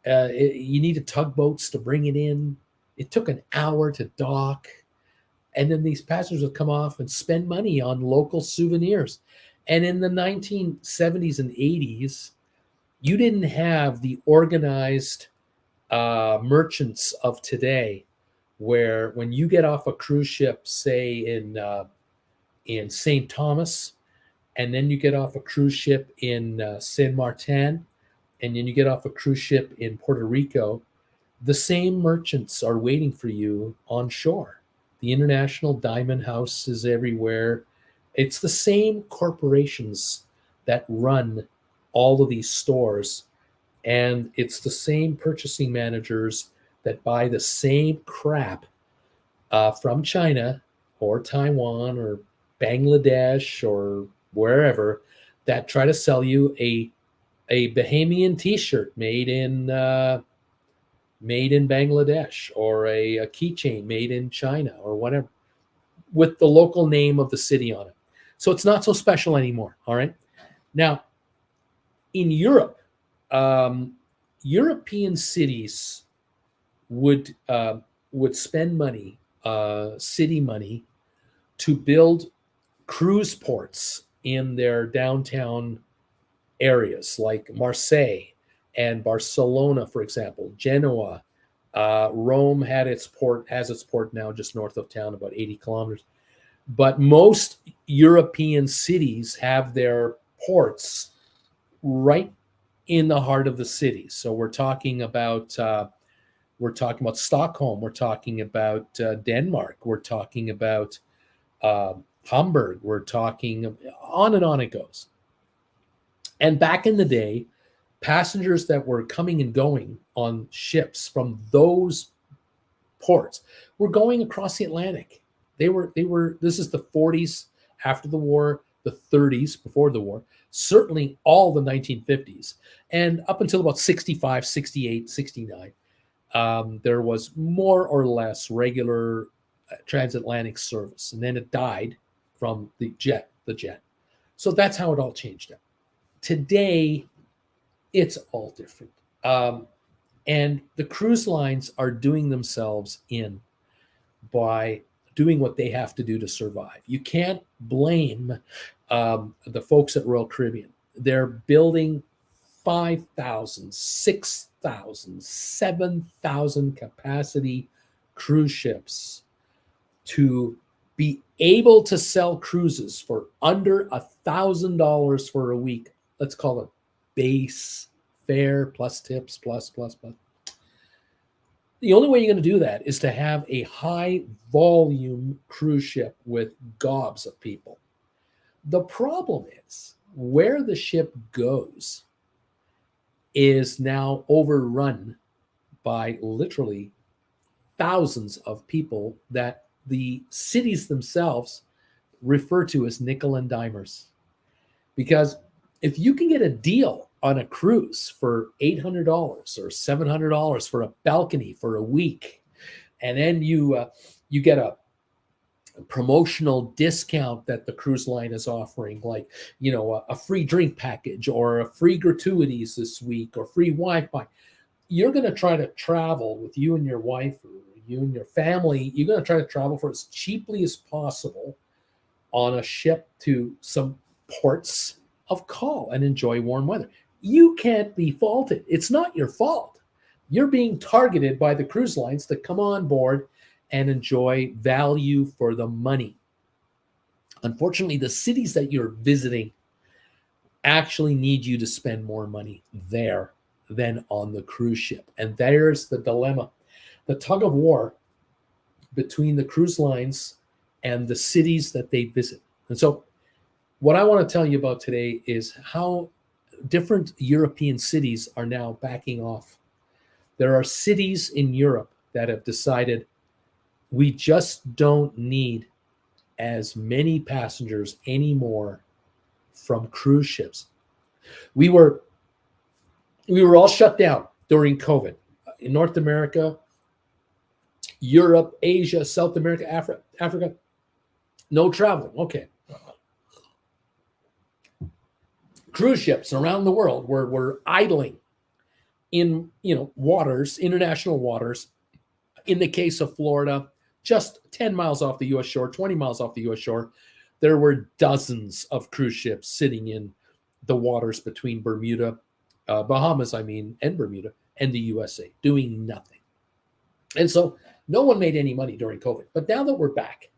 You needed tugboats to bring it in. It took an hour to dock, and then these passengers would come off and spend money on local souvenirs. And in the 1970s and 80s, you didn't have the organized merchants of today, where when you get off a cruise ship, say in St. Thomas, and then you get off a cruise ship in Saint Martin, and then you get off a cruise ship in Puerto Rico, the same merchants are waiting for you on shore. The International Diamond House is everywhere. It's the same corporations that run all of these stores, and it's the same purchasing managers that buy the same crap from China or Taiwan or Bangladesh or wherever, that try to sell you a Bahamian T-shirt made in Bangladesh, or a keychain made in China or whatever, with the local name of the city on it. So it's not so special anymore. All right. Now, in Europe, European cities would spend money, city money, to build cruise ports in their downtown areas, like Marseille and Barcelona, for example, Genoa. Rome has its port now just north of town, about 80 kilometers. But most European cities have their ports right in the heart of the city. So we're talking about Stockholm, we're talking about Denmark, we're talking about uh, Hamburg, we're talking on and on it goes. And back in the day, passengers that were coming and going on ships from those ports were going across the Atlantic. They were this is the 40s after the war, the 30s before the war, certainly all the 1950s, and up until about 65, 68, 69. There was more or less regular transatlantic service, and then it died from the jet. So that's how it all changed up. Today, it's all different. And the cruise lines are doing themselves in by doing what they have to do to survive. You can't blame the folks at Royal Caribbean. They're building 5,000, 6,000, 7,000 capacity cruise ships to be able to sell cruises for under $1,000 for a week. Let's call it base fare plus tips plus. The only way you're going to do that is to have a high volume cruise ship with gobs of people. The problem is where the ship goes is now overrun by literally thousands of people that the cities themselves refer to as nickel and dimers. Because if you can get a deal on a cruise for $800 or $700 for a balcony for a week, and then you get a promotional discount that the cruise line is offering, like a free drink package or a free gratuities this week or free Wi-Fi, you're going to try to travel with you and your wife or you and your family. You're going to try to travel for as cheaply as possible on a ship to some ports of call and enjoy warm weather. You can't be faulted. It's not your fault. You're being targeted by the cruise lines to come on board and enjoy value for the money. Unfortunately, the cities that you're visiting actually need you to spend more money there than on the cruise ship. And there's the dilemma, the tug of war between the cruise lines and the cities that they visit. And so what I want to tell you about today is how different European cities are now backing off. There are cities in Europe that have decided we just don't need as many passengers anymore from cruise ships. We were all shut down during COVID in North America, Europe, Asia, South America, Africa. No traveling. Okay. Cruise ships around the world were idling in waters, international waters. In the case of Florida, just 10 miles off the U.S. shore, 20 miles off the U.S. shore, there were dozens of cruise ships sitting in the waters between Bermuda, Bahamas, and Bermuda, and the USA, doing nothing. And so no one made any money during COVID. But now that we're back,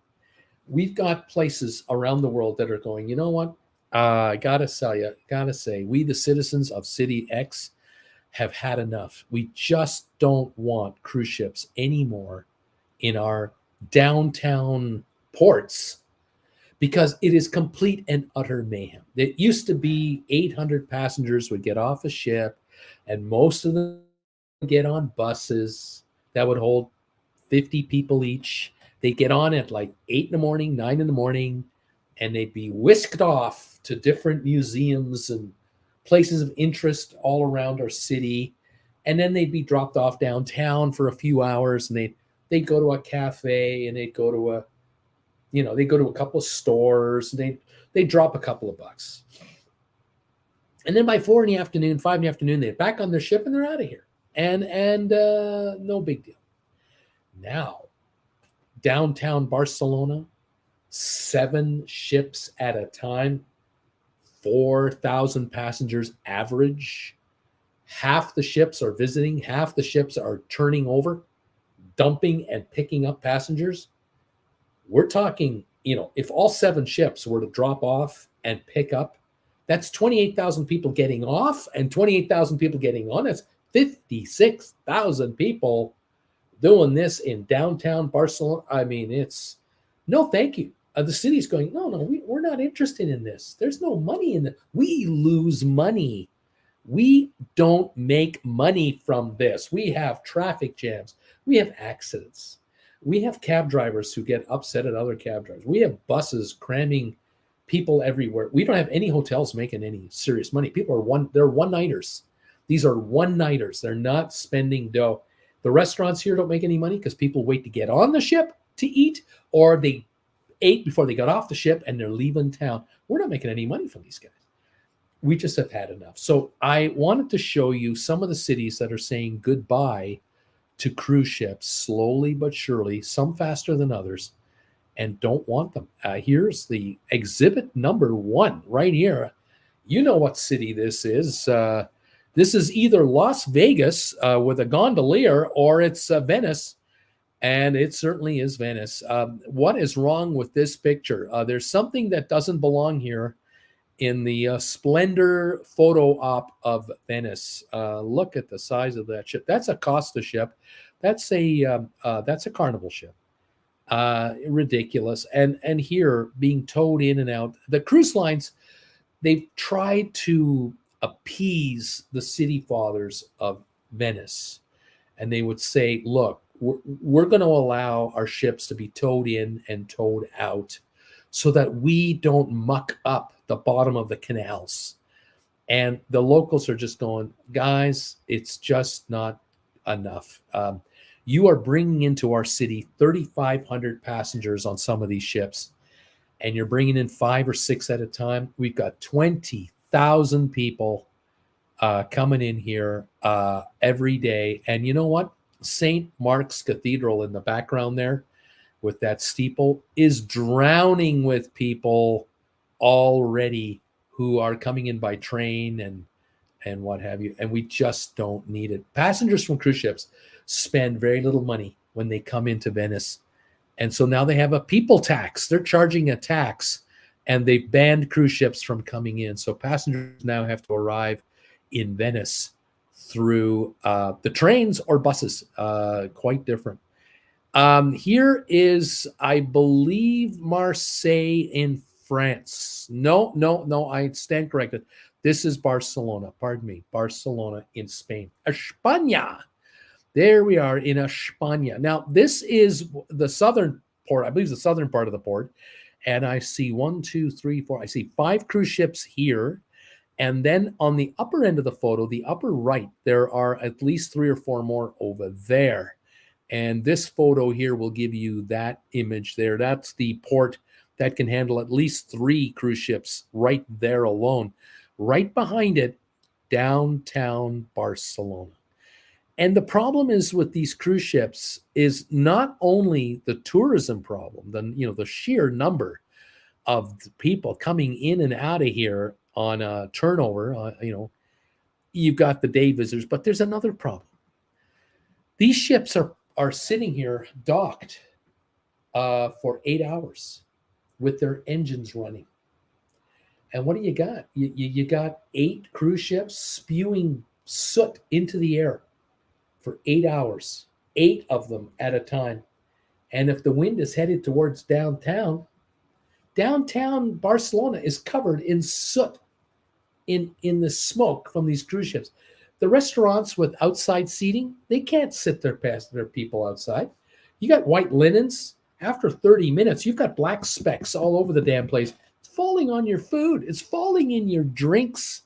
we've got places around the world that are going, you know what? I gotta say, we, the citizens of City X, have had enough. We just don't want cruise ships anymore in our downtown ports because it is complete and utter mayhem. It used to be 800 passengers would get off a ship, and most of them would get on buses that would hold 50 people each. They get on at like 8 in the morning, 9 in the morning, and they'd be whisked off to different museums and places of interest all around our city. And then they'd be dropped off downtown for a few hours, and they'd go to a cafe, and they'd go to a couple of stores, and they'd drop a couple of bucks. And then by 4 in the afternoon, 5 in the afternoon, they're back on their ship and they're out of here. And no big deal. Now, downtown Barcelona, 7 ships at a time, 4,000 passengers average. Half the ships are visiting, half the ships are turning over, dumping and picking up passengers. We're talking if all 7 ships were to drop off and pick up, that's 28,000 people getting off and 28,000 people getting on. That's 56,000 people doing this in downtown Barcelona. I mean, it's no, thank you. The city's going, no, we're not interested in this. There's no money in it. We lose money. We don't make money from this. We have traffic jams. We have accidents. We have cab drivers who get upset at other cab drivers. We have buses cramming people everywhere. We don't have any hotels making any serious money. People are they're one-nighters. These are one-nighters. They're not spending dough. The restaurants here don't make any money because people wait to get on the ship to eat, or they ate before they got off the ship and they're leaving town. We're not making any money from these guys. We just have had enough. So I wanted to show you some of the cities that are saying goodbye to cruise ships slowly but surely, some faster than others, and don't want them. Here's the exhibit number 1 right here. You know what city this is. This is either Las Vegas with a gondolier, or it's Venice, and it certainly is Venice. What is wrong with this picture? There's something that doesn't belong here in the splendor photo op of Venice. Look at the size of that ship. That's a Costa ship. That's a Carnival ship. Ridiculous. And here, being towed in and out, the cruise lines, they've tried to appease the city fathers of Venice, and they would say, look, we're going to allow our ships to be towed in and towed out so that we don't muck up the bottom of the canals. And the locals are just going, guys, it's just not enough. You are bringing into our city 3,500 passengers on some of these ships, and you're bringing in 5 or 6 at a time. We've got 20,000 people coming in here every day. And you know what? St. Mark's Cathedral in the background there with that steeple is drowning with people already who are coming in by train and what have you. And we just don't need it. Passengers from cruise ships spend very little money when they come into Venice. And so now they have a people tax. They're charging a tax, and they've banned cruise ships from coming in. So passengers now have to arrive in Venice through the trains or buses. Quite different. Here is, I believe, Marseille in France. No, I stand corrected. This is Barcelona. Pardon me. Barcelona in Spain. España. There we are in España. Now, this is the southern port. I believe it's the southern part of the port. And I see 1, 2, 3, 4. I see 5 cruise ships here. And then on the upper end of the photo, the upper right, there are at least 3 or 4 more over there. And this photo here will give you that image there. That's the port that can handle at least 3 cruise ships right there alone. Right behind it, downtown Barcelona. And the problem is with these cruise ships is not only the tourism problem, the sheer number of people coming in and out of here on a turnover. You've got the day visitors, but there's another problem. These ships are sitting here docked for 8 hours with their engines running. And what do you got? You got 8 cruise ships spewing soot into the air for 8 hours, 8 of them at a time. And if the wind is headed towards downtown Barcelona is covered in soot, in the smoke from these cruise ships. The restaurants with outside seating, they can't sit their people outside. You got white linens. After 30 minutes, you've got black specks all over the damn place. It's falling on your food. It's falling in your drinks.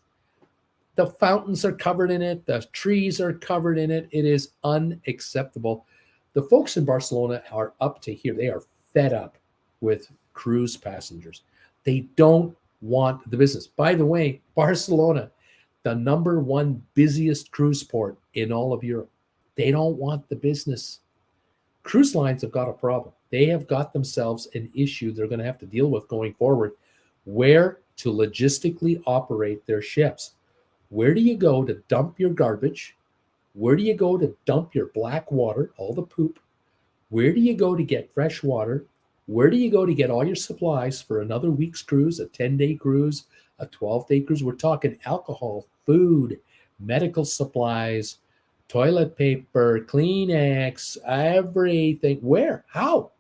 The fountains are covered in it. The trees are covered in it. It is unacceptable. The folks in Barcelona are up to here. They are fed up with cruise passengers. They don't want the business. By the way, Barcelona, the number 1 busiest cruise port in all of Europe. They don't want the business. Cruise lines have got a problem. They have got themselves an issue they're going to have to deal with going forward, where to logistically operate their ships. Where do you go to dump your garbage? Where do you go to dump your black water, all the poop? Where do you go to get fresh water? Where do you go to get all your supplies for another week's cruise, a 10-day cruise, a 12-day cruise? We're talking alcohol, food, medical supplies, toilet paper, Kleenex, everything. Where? How?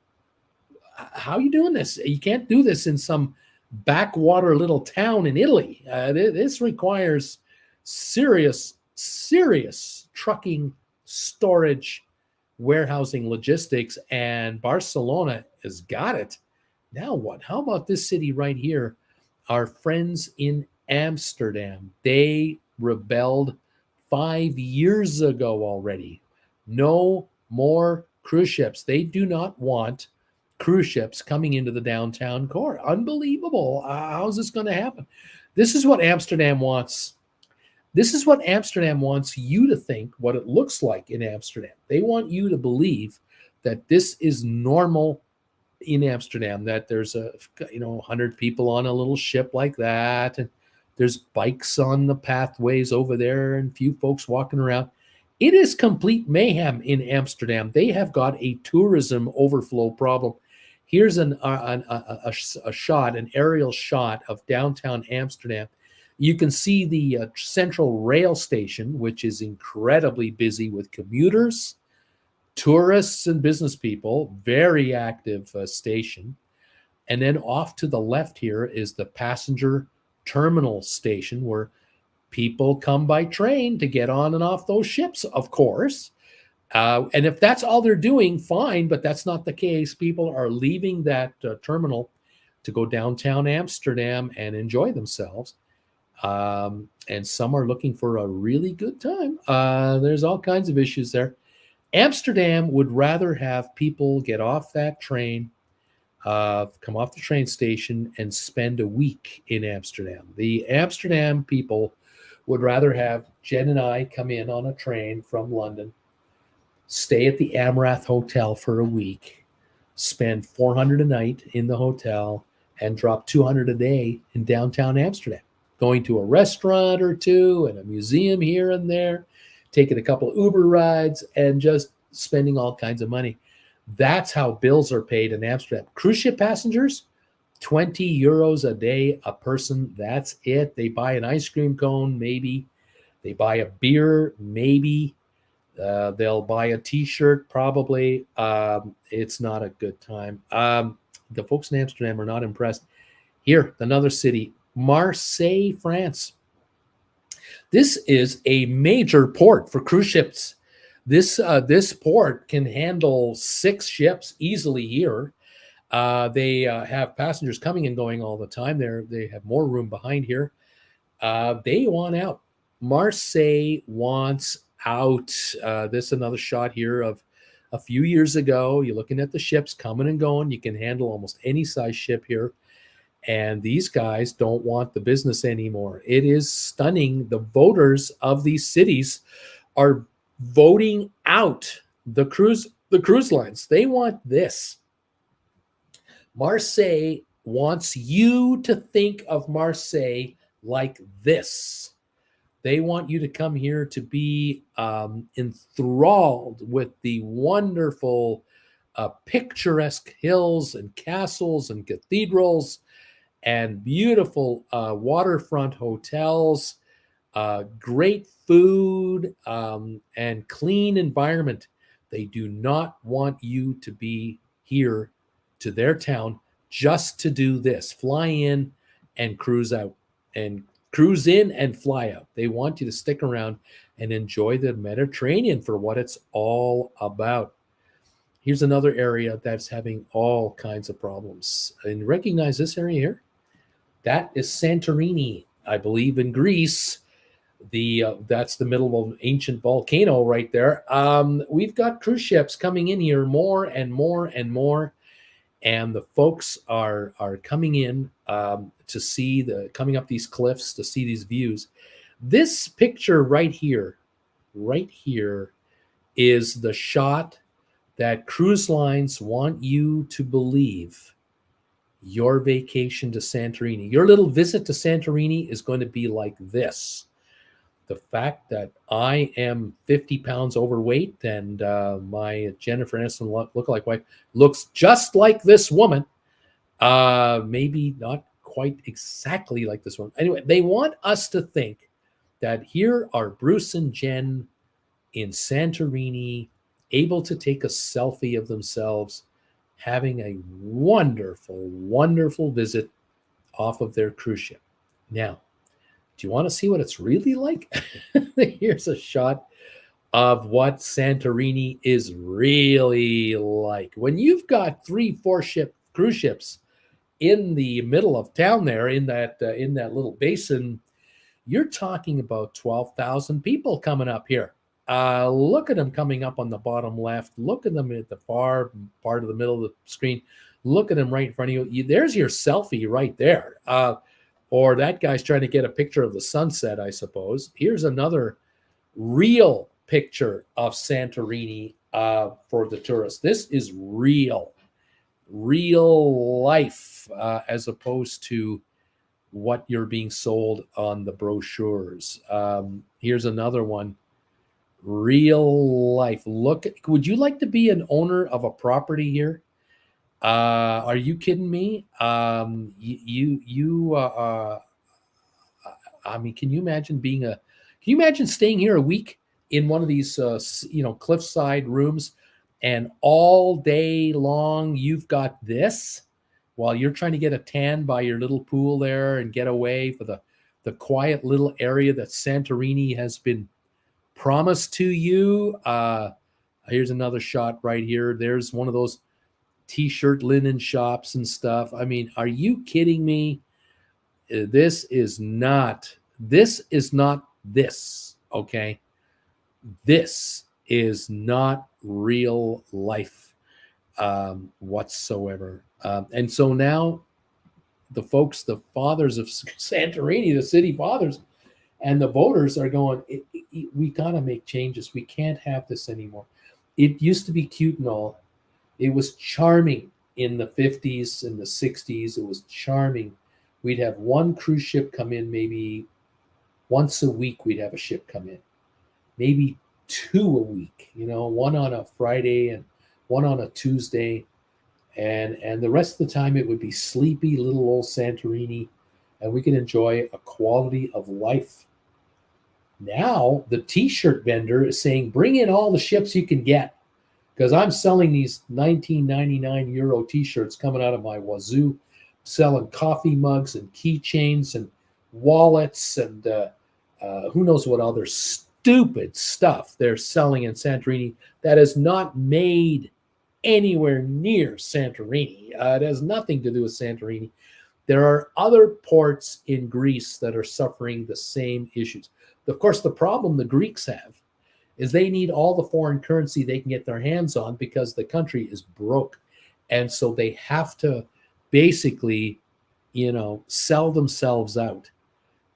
How are you doing this? You can't do this in some backwater little town in Italy. This requires serious trucking, storage, warehousing, logistics, and Barcelona has got it. Now what? How about this city right here? Our friends in Amsterdam. They rebelled 5 years ago already. No more cruise ships. They do not want cruise ships coming into the downtown core. Unbelievable. How's this going to happen? This is what Amsterdam wants. This is what Amsterdam wants you to think what it looks like in Amsterdam. They want you to believe that this is normal in Amsterdam, that there's 100 people on a little ship like that, and there's bikes on the pathways over there and few folks walking around. It is complete mayhem in Amsterdam. They have got a tourism overflow problem. Here's a shot, an aerial shot of downtown Amsterdam. You can see the central rail station, which is incredibly busy with commuters, tourists, and business people. Very active station. And then off to the left here is the passenger terminal station, where people come by train to get on and off those ships, of course. And if that's all they're doing, fine, but that's not the case. People are leaving that terminal to go downtown Amsterdam and enjoy themselves. And some are looking for a really good time. There's all kinds of issues there. Amsterdam would rather have people get off that train, come off the train station, and spend a week in Amsterdam. The Amsterdam people would rather have Jen and I come in on a train from London, stay at the Amrath Hotel for a week, spend $400 a night in the hotel, and drop $200 a day in downtown Amsterdam, going to a restaurant or two and a museum here and there, taking a couple of Uber rides, and just spending all kinds of money. That's how bills are paid in Amsterdam. Cruise ship passengers, 20 euros a day a person. That's it. They buy an ice cream cone, maybe. They buy a beer, maybe. They'll buy a T-shirt, probably. It's not a good time. The folks in Amsterdam are not impressed. Here, another city, Marseille, France. This is a major port for cruise ships. This port can handle 6 ships easily here. They have passengers coming and going all the time. They have more room behind here. They want out. Marseille wants out. This is another shot here of a few years ago. You're looking at the ships coming and going. You can handle almost any size ship here. And these guys don't want the business anymore. It is stunning. The voters of these cities are voting out the cruise lines. They want this. Marseille wants you to think of Marseille like this. They want you to come here to be enthralled with the wonderful, picturesque hills and castles and cathedrals and beautiful waterfront hotels, great food, and clean environment. They do not want you to be here to their town just to do this. Fly in and cruise out, and cruise in and fly out. They want you to stick around and enjoy the Mediterranean for what it's all about. Here's another area that's having all kinds of problems. And recognize this area here? That is Santorini, I believe, in Greece. That's the middle of an ancient volcano right there. We've got cruise ships coming in here more and more and more. And the folks are coming in to see coming up these cliffs to see these views. This picture right here is the shot that cruise lines want you to believe your vacation to Santorini. Your little visit to Santorini is going to be like this. the fact that I am 50 pounds overweight and my Jennifer Aniston lookalike wife looks just like this woman. Maybe not quite exactly like this one. Anyway, they want us to think that here are Bruce and Jen in Santorini, able to take a selfie of themselves, having a wonderful, wonderful visit off of their cruise ship. Now, do you want to see what it's really like? Here's a shot of what Santorini is really like. When you've got 3-4 cruise ships in the middle of town there in that little basin, you're talking about 12,000 people coming up here. Look at them coming up on the bottom left. Look at them at the far part of the middle of the screen. Look at them right in front of you. There's your selfie right there. Or that guy's trying to get a picture of the sunset, I suppose. Here's another real picture of Santorini for the tourists. This is real life as opposed to what you're being sold on the brochures. Here's another one. Real life. Look, would you like to be an owner of a property here? Are you kidding me? I mean, can you imagine staying here a week in one of these, cliffside rooms, and all day long you've got this while you're trying to get a tan by your little pool there and get away for the quiet little area that Santorini has been promised to you. Here's another shot right here. There's one of those t-shirt linen shops and stuff. I mean, are you kidding me? This is not this, okay? This is not real life whatsoever. And so now the fathers of Santorini, the city fathers, and the voters are going, we got to make changes. We can't have this anymore. It used to be cute and all. It was charming in the 50s and the 60s. It was charming. We'd have one cruise ship come in maybe once a week. We'd have a ship come in, maybe 2 a week, one on a Friday and one on a Tuesday. And the rest of the time it would be sleepy little old Santorini, and we could enjoy a quality of life. Now the t-shirt vendor is saying, bring in all the ships you can get, because I'm selling these 19.99 euro t-shirts coming out of my wazoo, selling coffee mugs and keychains and wallets and who knows what other stupid stuff they're selling in Santorini that is not made anywhere near Santorini. It has nothing to do with Santorini. There are other ports in Greece that are suffering the same issues. Of course, the problem the Greeks have is they need all the foreign currency they can get their hands on because the country is broke. And so they have to basically, sell themselves out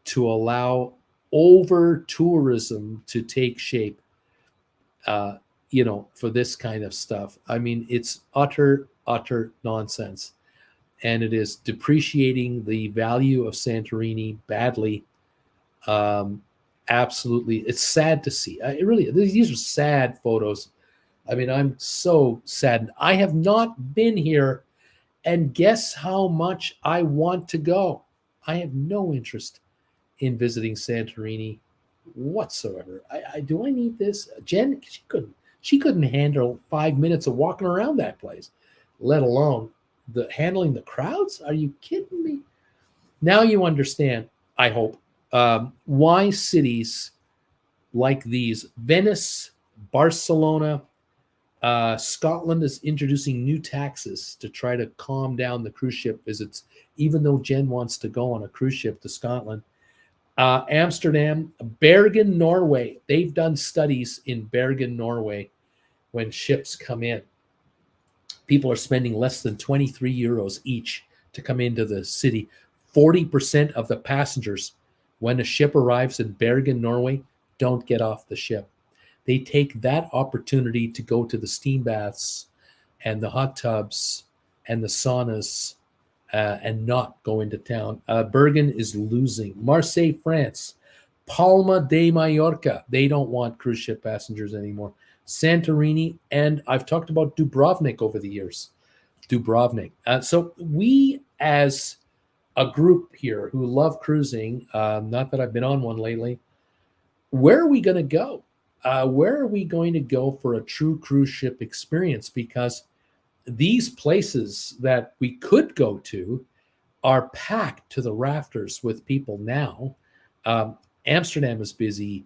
to allow over tourism to take shape, for this kind of stuff. I mean, it's utter nonsense. And it is depreciating the value of Santorini badly. Absolutely. It's sad to see. These are sad photos. I mean, I'm so saddened. I have not been here, and guess how much I want to go. I have no interest in visiting Santorini whatsoever. Do I need this? Jen, she couldn't handle 5 minutes of walking around that place, let alone handling the crowds. Are you kidding me? Now you understand, I hope, why cities like these, Venice, Barcelona, Scotland is introducing new taxes to try to calm down the cruise ship visits, even though Jen wants to go on a cruise ship to Scotland. Amsterdam, Bergen, Norway. They've done studies in Bergen, Norway. When ships come in, people are spending less than 23 euros each to come into the city. 40% of the passengers, when a ship arrives in Bergen, Norway, don't get off the ship. They take that opportunity to go to the steam baths and the hot tubs and the saunas and not go into town. Bergen is losing. Marseille, France. Palma de Mallorca, they don't want cruise ship passengers anymore. Santorini, and I've talked about Dubrovnik over the years. Dubrovnik. So we, as a group here who love cruising, not that I've been on one lately, where are we going to go? Where are we going to go for a true cruise ship experience? Because these places that we could go to are packed to the rafters with people now. Um, Amsterdam is busy.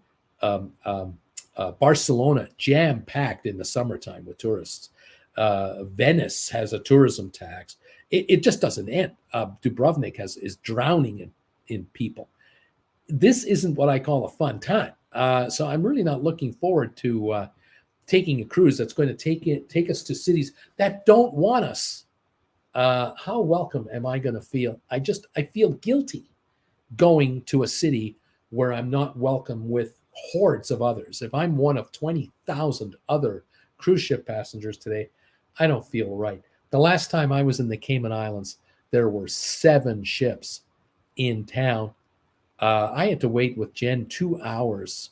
Barcelona jam packed in the summertime with tourists. Venice has a tourism tax. It just doesn't end. Dubrovnik is drowning in people. This isn't what I call a fun time. So I'm really not looking forward to taking a cruise that's going to take us to cities that don't want us. How welcome am I going to feel? I feel guilty going to a city where I'm not welcome with hordes of others. If I'm one of 20,000 other cruise ship passengers today, I don't feel right. The last time I was in the Cayman Islands, there were 7 ships in town. I had to wait with Jen 2 hours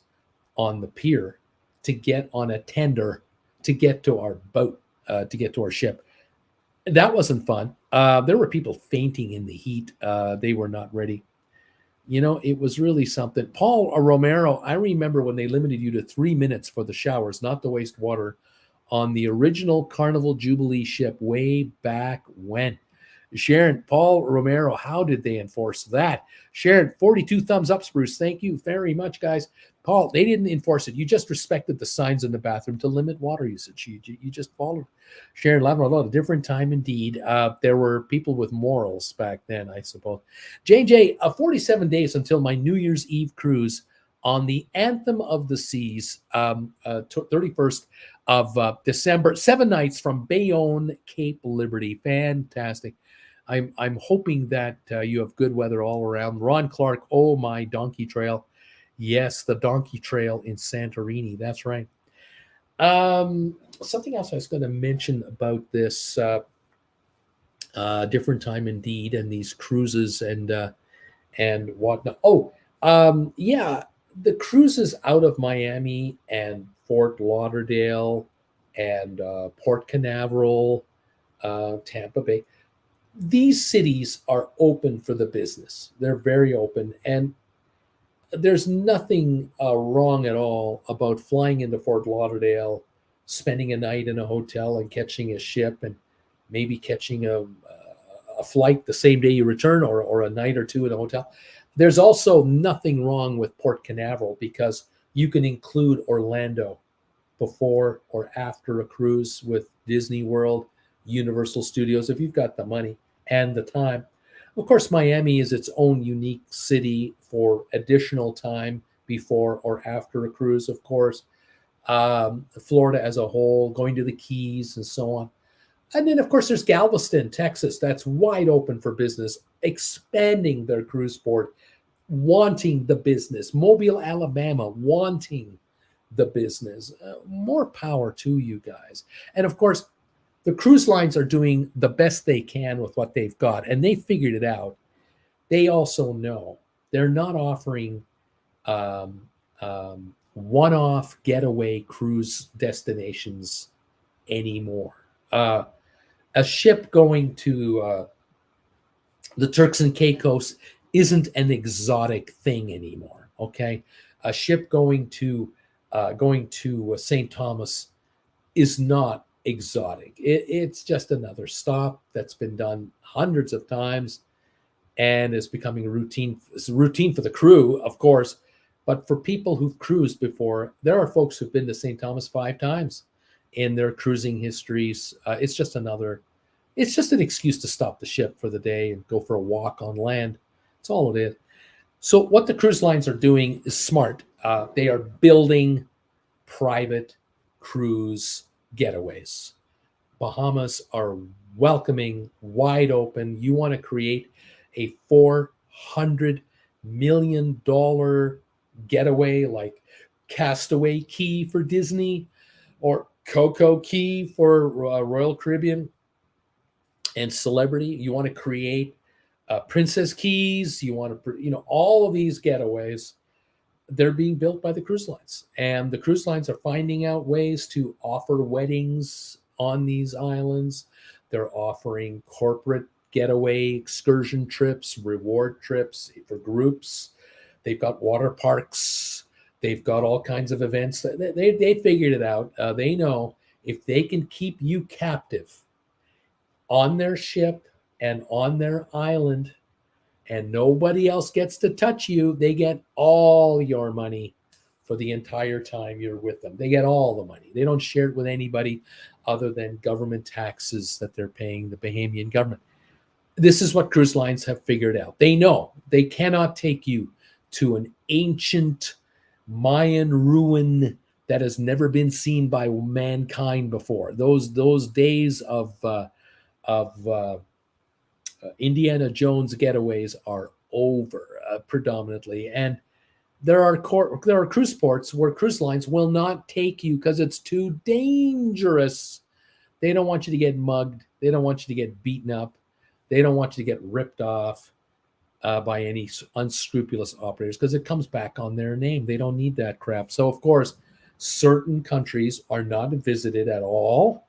on the pier to get on a tender to get to our boat, to get to our ship. That wasn't fun. There were people fainting in the heat. They were not ready. It was really something. Paul Romero, I remember when they limited you to 3 minutes for the showers, not to waste water, on the original Carnival Jubilee ship way back when. Sharon, Paul Romero, how did they enforce that? Sharon, 42 thumbs up, Spruce. Thank you very much, guys. Paul, they didn't enforce it. You just respected the signs in the bathroom to limit water usage. You just followed. Sharon, a different time indeed. There were people with morals back then, I suppose. JJ, 47 days until my New Year's Eve cruise on the Anthem of the Seas, 31st of December. 7 nights from Bayonne, Cape Liberty. Fantastic. I'm hoping that you have good weather all around. Ron Clark, oh my donkey trail. Yes, the donkey trail in Santorini. That's right. Something else I was going to mention about this different time indeed, and these cruises and whatnot. Oh, yeah, the cruises out of Miami and Fort Lauderdale and Port Canaveral, Tampa Bay. These cities are open for the business. They're very open, and there's nothing wrong at all about flying into Fort Lauderdale, spending a night in a hotel and catching a ship, and maybe catching a flight the same day you return, or a night or two in a hotel. There's also nothing wrong with Port Canaveral because you can include Orlando before or after a cruise with Disney World, Universal Studios, if you've got the money and the time. Of course, Miami is its own unique city for additional time before or after a cruise, of course. Florida as a whole, going to the Keys and so on. And then, of course, there's Galveston, Texas. That's wide open for business, expanding their cruise port, wanting the business. Mobile, Alabama, wanting the business. More power to you guys. And of course, the cruise lines are doing the best they can with what they've got, and they figured it out. They also know they're not offering one-off getaway cruise destinations anymore. A ship going to the Turks and Caicos isn't an exotic thing anymore. Okay, a ship going to St. Thomas is not exotic. It's just another stop that's been done hundreds of times and is becoming a routine. It's a routine for the crew, of course, but for people who've cruised before, there are folks who've been to St. Thomas 5 times in their cruising histories. It's just an excuse to stop the ship for the day and go for a walk on land. That's all it is. So what the cruise lines are doing is smart. They are building private cruise getaways. Bahamas are welcoming, wide open. You want to create a $400 million getaway like Castaway Key for Disney or Coco Key for Royal Caribbean and Celebrity. You want to create Princess Keys. You want to, all of these getaways. they're being built by the cruise lines, and the cruise lines are finding out ways to offer weddings on these islands. They're offering corporate getaway excursion trips, reward trips for groups. They've got water parks. They've got all kinds of events. They figured it out. They know if they can keep you captive on their ship and on their island, and nobody else gets to touch you, they get all your money for the entire time you're with them. They get all the money. They don't share it with anybody other than government taxes that they're paying the Bahamian government. This is what cruise lines have figured out. They know they cannot take you to an ancient Mayan ruin that has never been seen by mankind before. Those days of Indiana Jones getaways are over predominantly, and there are cruise ports where cruise lines will not take you because it's too dangerous. They don't want you to get mugged. They don't want you to get beaten up. They don't want you to get ripped off by any unscrupulous operators because it comes back on their name. They don't need that crap. So, of course, certain countries are not visited at all,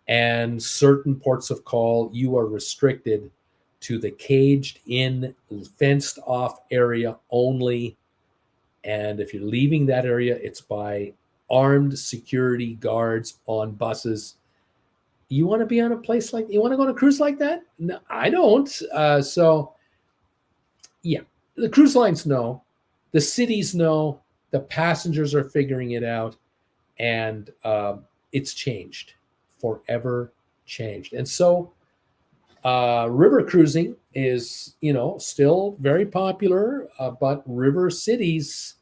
and certain ports of call, you are restricted to the caged-in, fenced-off area only. And if you're leaving that area, it's by armed security guards on buses. You want to be on a place like, you want to go on a cruise like that? No, I don't. So, yeah, the cruise lines know, the cities know, the passengers are figuring it out, and it's changed, forever changed. And so river cruising is, still very popular, but river cities,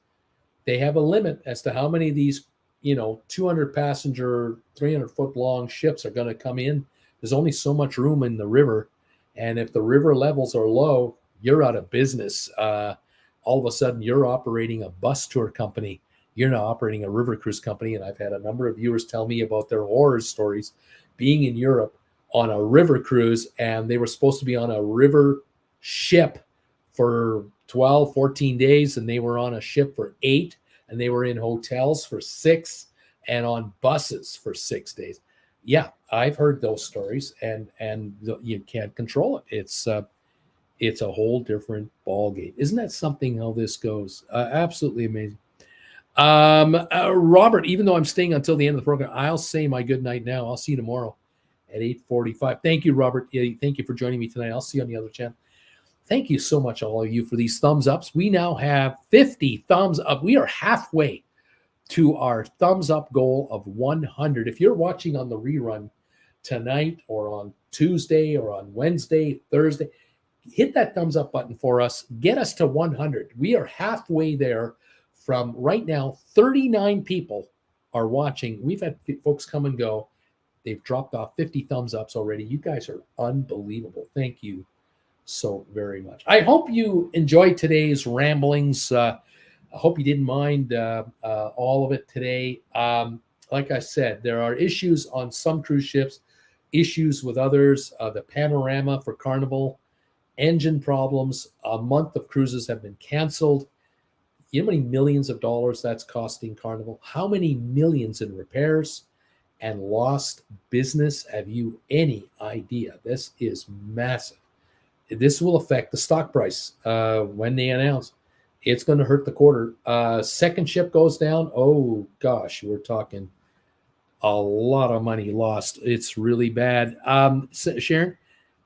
they have a limit as to how many of these, 200 passenger, 300 foot long ships are going to come in. There's only so much room in the river. And if the river levels are low, you're out of business. All of a sudden, you're operating a bus tour company. You're now operating a river cruise company. And I've had a number of viewers tell me about their horror stories being in Europe on a river cruise, and they were supposed to be on a river ship for 12, 14 days, and they were on a ship for 8, and they were in hotels for 6, and on buses for 6 days. Yeah, I've heard those stories, and you can't control it. It's a whole different ballgame. Isn't that something how this goes? Absolutely amazing. Robert, even though I'm staying until the end of the program, I'll say my good night now. I'll see you tomorrow at 8:45. Thank you, Robert. Thank you for joining me tonight. I'll see you on the other channel. Thank you so much, all of you, for these thumbs ups. We now have 50 thumbs up. We are halfway to our thumbs up goal of 100. If you're watching on the rerun tonight or on Tuesday or on Wednesday, Thursday, hit that thumbs up button for us. Get us to 100. We are halfway there from right now. 39 people are watching. We've had folks come and go. They've dropped off 50 thumbs ups already. You guys are unbelievable. Thank you so very much. I hope you enjoyed today's ramblings. I hope you didn't mind all of it today. Like I said, there are issues on some cruise ships, issues with others. The panorama for Carnival, engine problems. A month of cruises have been canceled. You know how many millions of dollars that's costing Carnival? How many millions in repairs and lost business? Have you any idea? This is massive. This will affect the stock price when they announce. It's going to hurt the quarter. Second ship goes down. Oh, gosh, we're talking a lot of money lost. It's really bad. Sharon,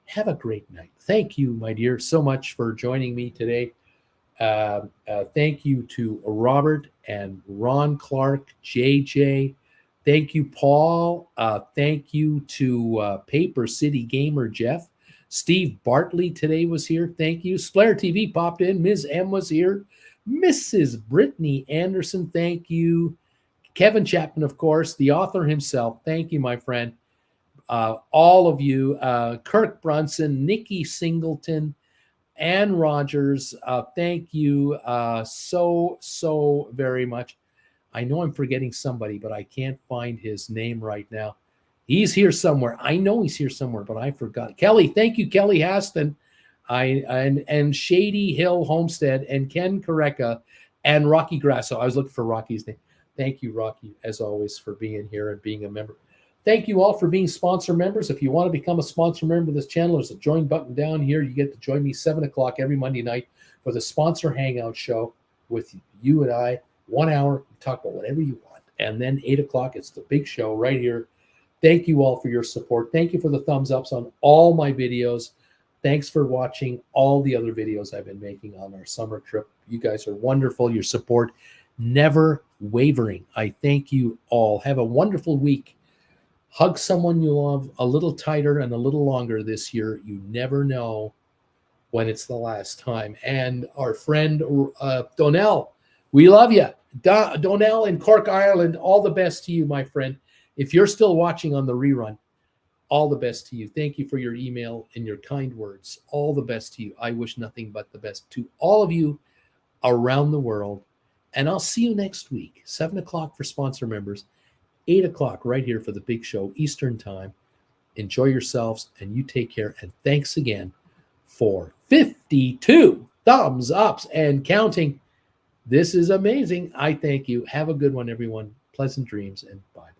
have a great night. Thank you, my dear, so much for joining me today. Thank you to Robert and Ron Clark, JJ. Thank you, Paul. Thank you to Paper City Gamer Jeff. Steve Bartley today was here. Thank you. Splair TV popped in. Ms. M was here. Mrs. Brittany Anderson, thank you. Kevin Chapman, of course, the author himself. Thank you, my friend. All of you. Kirk Brunson, Nikki Singleton, Ann Rogers, thank you so very much. I know I'm forgetting somebody, but I can't find his name right now. He's here somewhere. I know he's here somewhere, but I forgot. Kelly, thank you, Kelly Haston, and Shady Hill Homestead, and Ken Correca. and Rocky Grasso. I was looking for Rocky's name. Thank you, Rocky, as always, for being here and being a member. Thank you all for being sponsor members. If you want to become a sponsor member of this channel, there's a join button down here. You get to join me 7 o'clock every Monday night for the sponsor hangout show with you and I. 1 hour, talk about whatever you want. And then 8 o'clock, it's the big show right here. Thank you all for your support. Thank you for the thumbs ups on all my videos. Thanks for watching all the other videos I've been making on our summer trip. You guys are wonderful. Your support never wavering. I thank you all. Have a wonderful week. Hug someone you love a little tighter and a little longer this year. You never know when it's the last time. And our friend Donnell, we love you. Donnell in Cork, Ireland, all the best to you, my friend. If you're still watching on the rerun, all the best to you. Thank you for your email and your kind words. All the best to you. I wish nothing but the best to all of you around the world. And I'll see you next week, 7 o'clock for sponsor members, 8 o'clock right here for the big show, Eastern time. Enjoy yourselves and you take care. And thanks again for 52 thumbs ups and counting. This is amazing. I thank you. Have a good one, everyone. Pleasant dreams and bye.